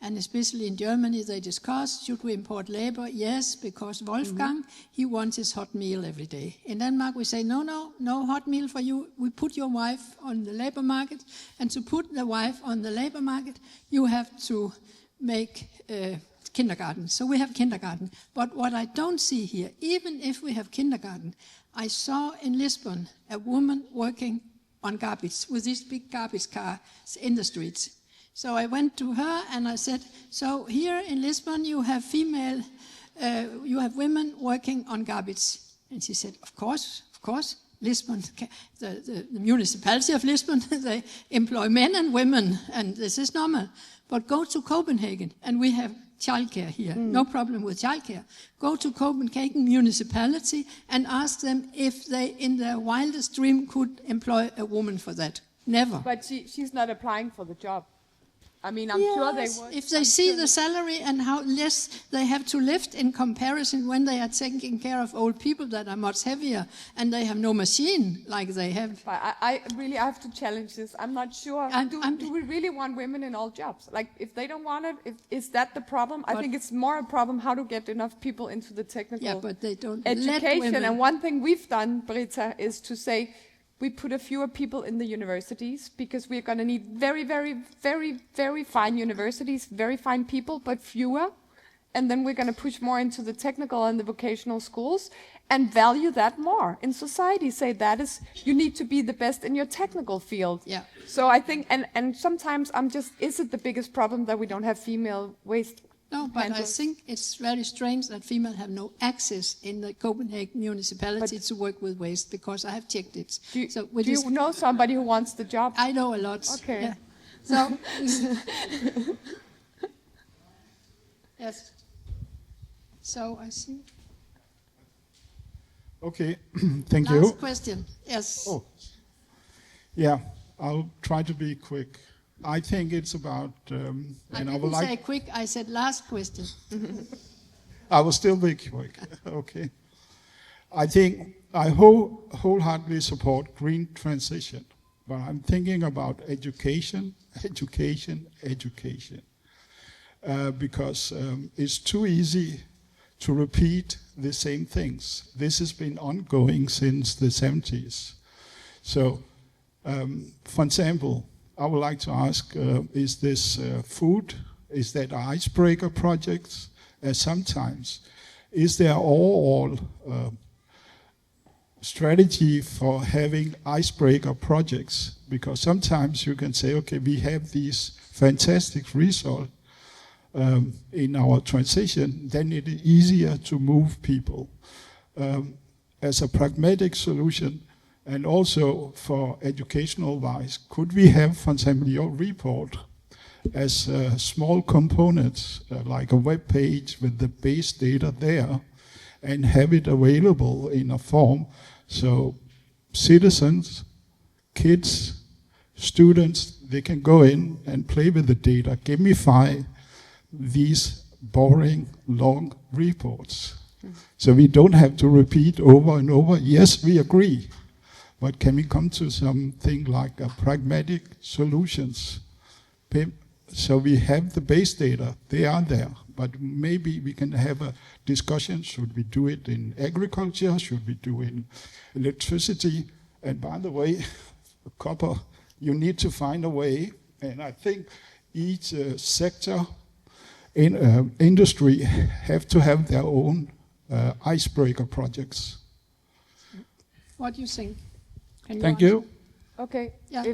And especially in Germany, they discussed, should we import labor? Yes, because Wolfgang, he wants his hot meal every day. In Denmark, we say, no hot meal for you. We put your wife on the labor market. And to put the wife on the labor market, you have to make kindergarten. So we have kindergarten. But what I don't see here, even if we have kindergarten, I saw in Lisbon a woman working on garbage with these big garbage cars in the streets. So I went to her and I said, so here in Lisbon you have women working on garbage. And she said, of course, Lisbon, the municipality of Lisbon, they employ men and women, and this is normal. But go to Copenhagen, and we have childcare here, no problem with childcare. Go to Copenhagen municipality and ask them if they, in their wildest dream, could employ a woman for that. Never. But she's not applying for the job. I mean, I'm sure they would. If they see the salary and how less they have to lift in comparison when they are taking care of old people that are much heavier and they have no machine like they have. But I really have to challenge this. I'm not sure. Do we really want women in all jobs? Like, if they don't want it, is that the problem? I think it's more a problem how to get enough people into the technical but they don't education. Let women. And one thing we've done, Britta, is to say, we put a fewer people in the universities because we're going to need very, very, very, very fine universities, very fine people, but fewer. And then we're going to push more into the technical and the vocational schools and value that more in society. Say that is, you need to be the best in your technical field. Yeah. So I think, and sometimes is it the biggest problem that we don't have female waste? No, but I think it's very strange that females have no access in the Copenhagen municipality to work with waste, because I have checked it. Do you know somebody who wants the job? I know a lot. Okay. Yeah. So, yes. So I see. Okay, thank you. Last question. Yes. Oh, yeah. I'll try to be quick. I think it's about, I didn't say quick, I said last question. I will still be quick, okay. I think I wholeheartedly support green transition, but I'm thinking about education, because it's too easy to repeat the same things. This has been ongoing since the 70s. So, for example, I would like to ask, is this food? Is that icebreaker projects? Sometimes. Is there overall strategy for having icebreaker projects? Because sometimes you can say, okay, we have these fantastic results in our transition, then it is easier to move people. As a pragmatic solution, and also for educational-wise, could we have, for example, your report as small components, like a web page with the base data there, and have it available in a form so citizens, kids, students, they can go in and play with the data, gamify these boring, long reports. So we don't have to repeat over and over, yes, we agree. But can we come to something like a pragmatic solutions? So we have the base data, they are there, but maybe we can have a discussion, should we do it in agriculture, should we do it in electricity? And by the way, copper, you need to find a way, and I think each sector in industry have to have their own icebreaker projects. What do you think? Thank you. Okay. Yeah.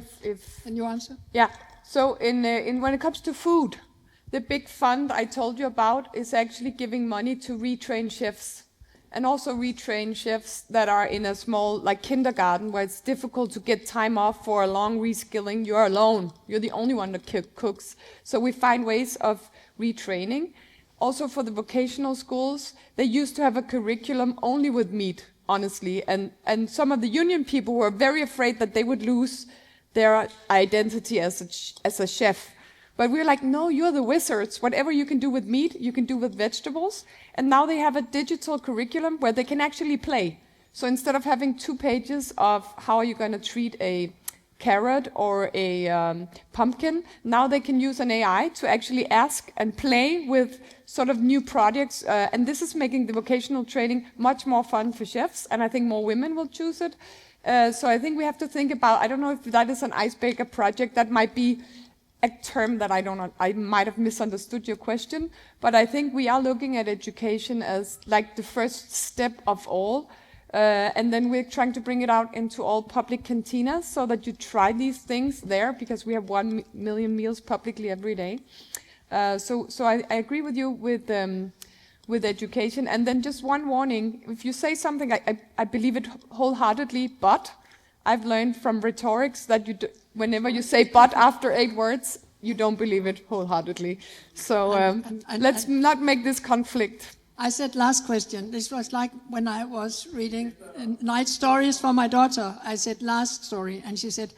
Can you answer? Yeah. So in when it comes to food, the big fund I told you about is actually giving money to retrain chefs, and also retrain chefs that are in a small, like kindergarten, where it's difficult to get time off for a long reskilling. You're alone. You're the only one that cooks. So we find ways of retraining. Also for the vocational schools, they used to have a curriculum only with meat, honestly, and some of the union people were very afraid that they would lose their identity as a chef. But we're like, no, you're the wizards. Whatever you can do with meat, you can do with vegetables. And now they have a digital curriculum where they can actually play. So instead of having 2 pages of how are you going to treat a carrot or a pumpkin. Now they can use an AI to actually ask and play with sort of new projects. And this is making the vocational training much more fun for chefs. And I think more women will choose it. So I think we have to think about, I don't know if that is an icebreaker project. That might be a term that I might have misunderstood your question. But I think we are looking at education as like the first step of all. And then we're trying to bring it out into all public cantinas so that you try these things there, because we have 1 million meals publicly every day. So I agree with you with education. And then just one warning: if you say something, I believe it wholeheartedly, but I've learned from rhetorics that whenever you say "but" after 8 words, you don't believe it wholeheartedly. So let's not make this conflict. I said last question. This was like when I was reading night stories for my daughter. I said last story, and she said,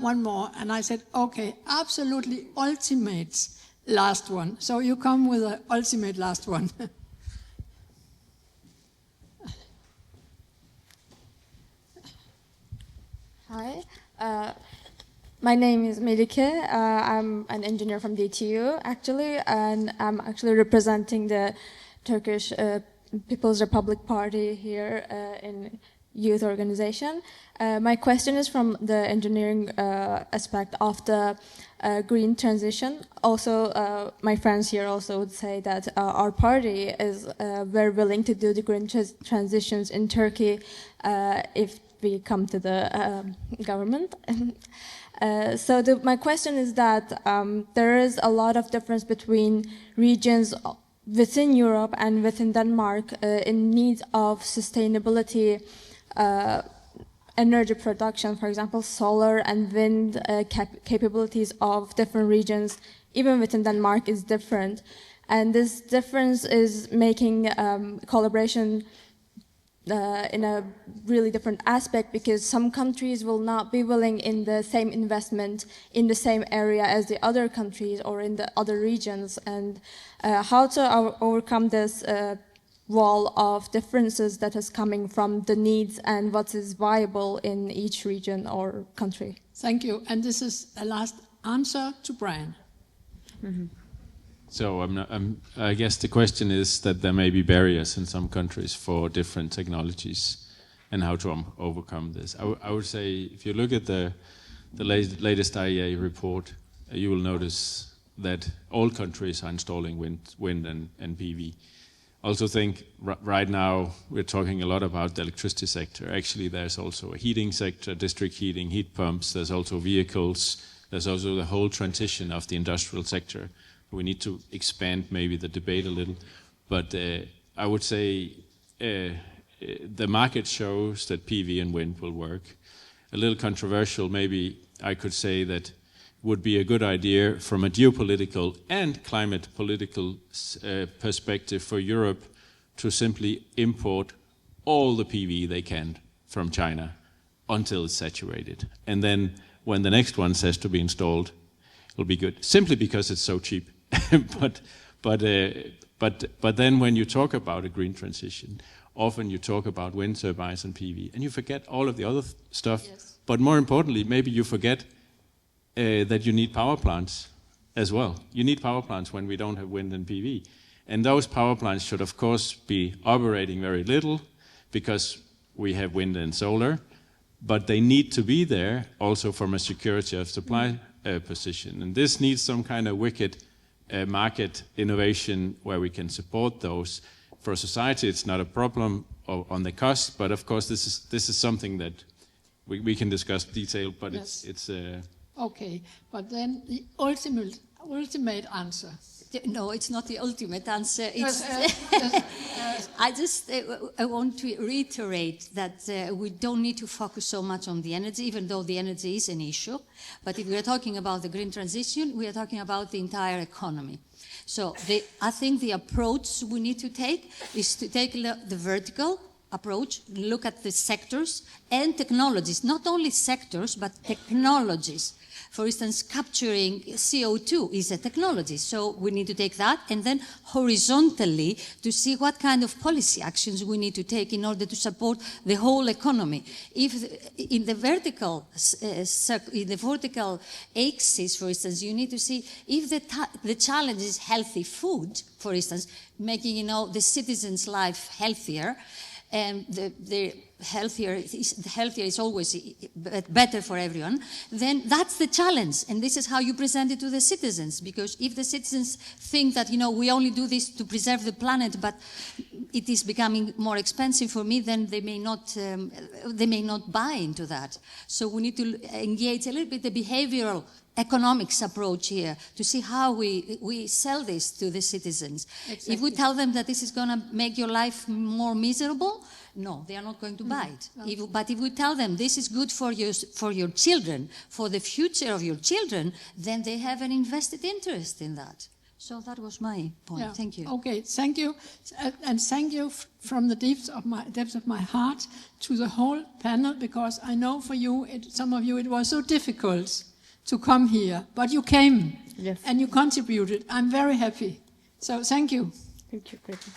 one more. And I said, okay, absolutely ultimate last one. So you come with an ultimate last one. Hi. My name is Melike. I'm an engineer from DTU, actually, and I'm actually representing the Turkish People's Republic Party here in youth organization. My question is from the engineering aspect of the green transition. Also, my friends here also would say that our party is very willing to do the green transitions in Turkey if we come to the government. So my question is that there is a lot of difference between regions within Europe and within Denmark in need of sustainability energy production, for example, solar and wind capabilities of different regions, even within Denmark, is different. And this difference is making collaboration in a really different aspect, because some countries will not be willing in the same investment in the same area as the other countries or in the other regions. And how to overcome this wall of differences that is coming from the needs and what is viable in each region or country. Thank you. And this is a last answer to Brian. Mm-hmm. So I guess the question is that there may be barriers in some countries for different technologies and how to overcome this. I would say if you look at the latest IEA report, you will notice that all countries are installing wind and PV. Also think right now we're talking a lot about the electricity sector. Actually, there's also a heating sector, district heating, heat pumps. There's also vehicles. There's also the whole transition of the industrial sector. We need to expand maybe the debate a little, but I would say the market shows that PV and wind will work. A little controversial, maybe I could say that would be a good idea from a geopolitical and climate political perspective for Europe to simply import all the PV they can from China until it's saturated. And then when the next one has to be installed, it'll be good, simply because it's so cheap. But then when you talk about a green transition, often you talk about wind turbines and PV, and you forget all of the other stuff. Yes. But more importantly, maybe you forget that you need power plants as well. You need power plants when we don't have wind and PV. And those power plants should, of course, be operating very little because we have wind and solar, but they need to be there also from a security of supply position. And this needs some kind of wicked market innovation where we can support those. For society, it's not a problem on the cost, but of course this is something that we can discuss detail, but yes. It's okay, but then the ultimate answer. No, it's not the ultimate answer. It's I want to reiterate that we don't need to focus so much on the energy, even though the energy is an issue. But if we are talking about the green transition, we are talking about the entire economy. So I think the approach we need to take is to take the vertical approach, look at the sectors and technologies, not only sectors, but technologies. For instance, capturing CO2 is a technology, so we need to take that, and then horizontally to see what kind of policy actions we need to take in order to support the whole economy. If in the vertical axis, for instance, you need to see if the challenge is healthy food, for instance, making the citizens' life healthier, and the healthier is always better for everyone, then that's the challenge. And this is how you present it to the citizens. Because if the citizens think that, we only do this to preserve the planet, but it is becoming more expensive for me, then they may not buy into that. So we need to engage a little bit the behavioral economics approach here to see how we sell this to the citizens. Exactly. If we tell them that this is going to make your life more miserable, no, they are not going to buy it. No. But if we tell them this is good for your children, for the future of your children, then they have an invested interest in that. So that was my point. Yeah. Thank you. Okay, thank you. And thank you from the depths of my heart to the whole panel, because I know for you, some of you, it was so difficult to come here, but you came. Yes. And you contributed. I'm very happy. So thank you. Thank you, Peter.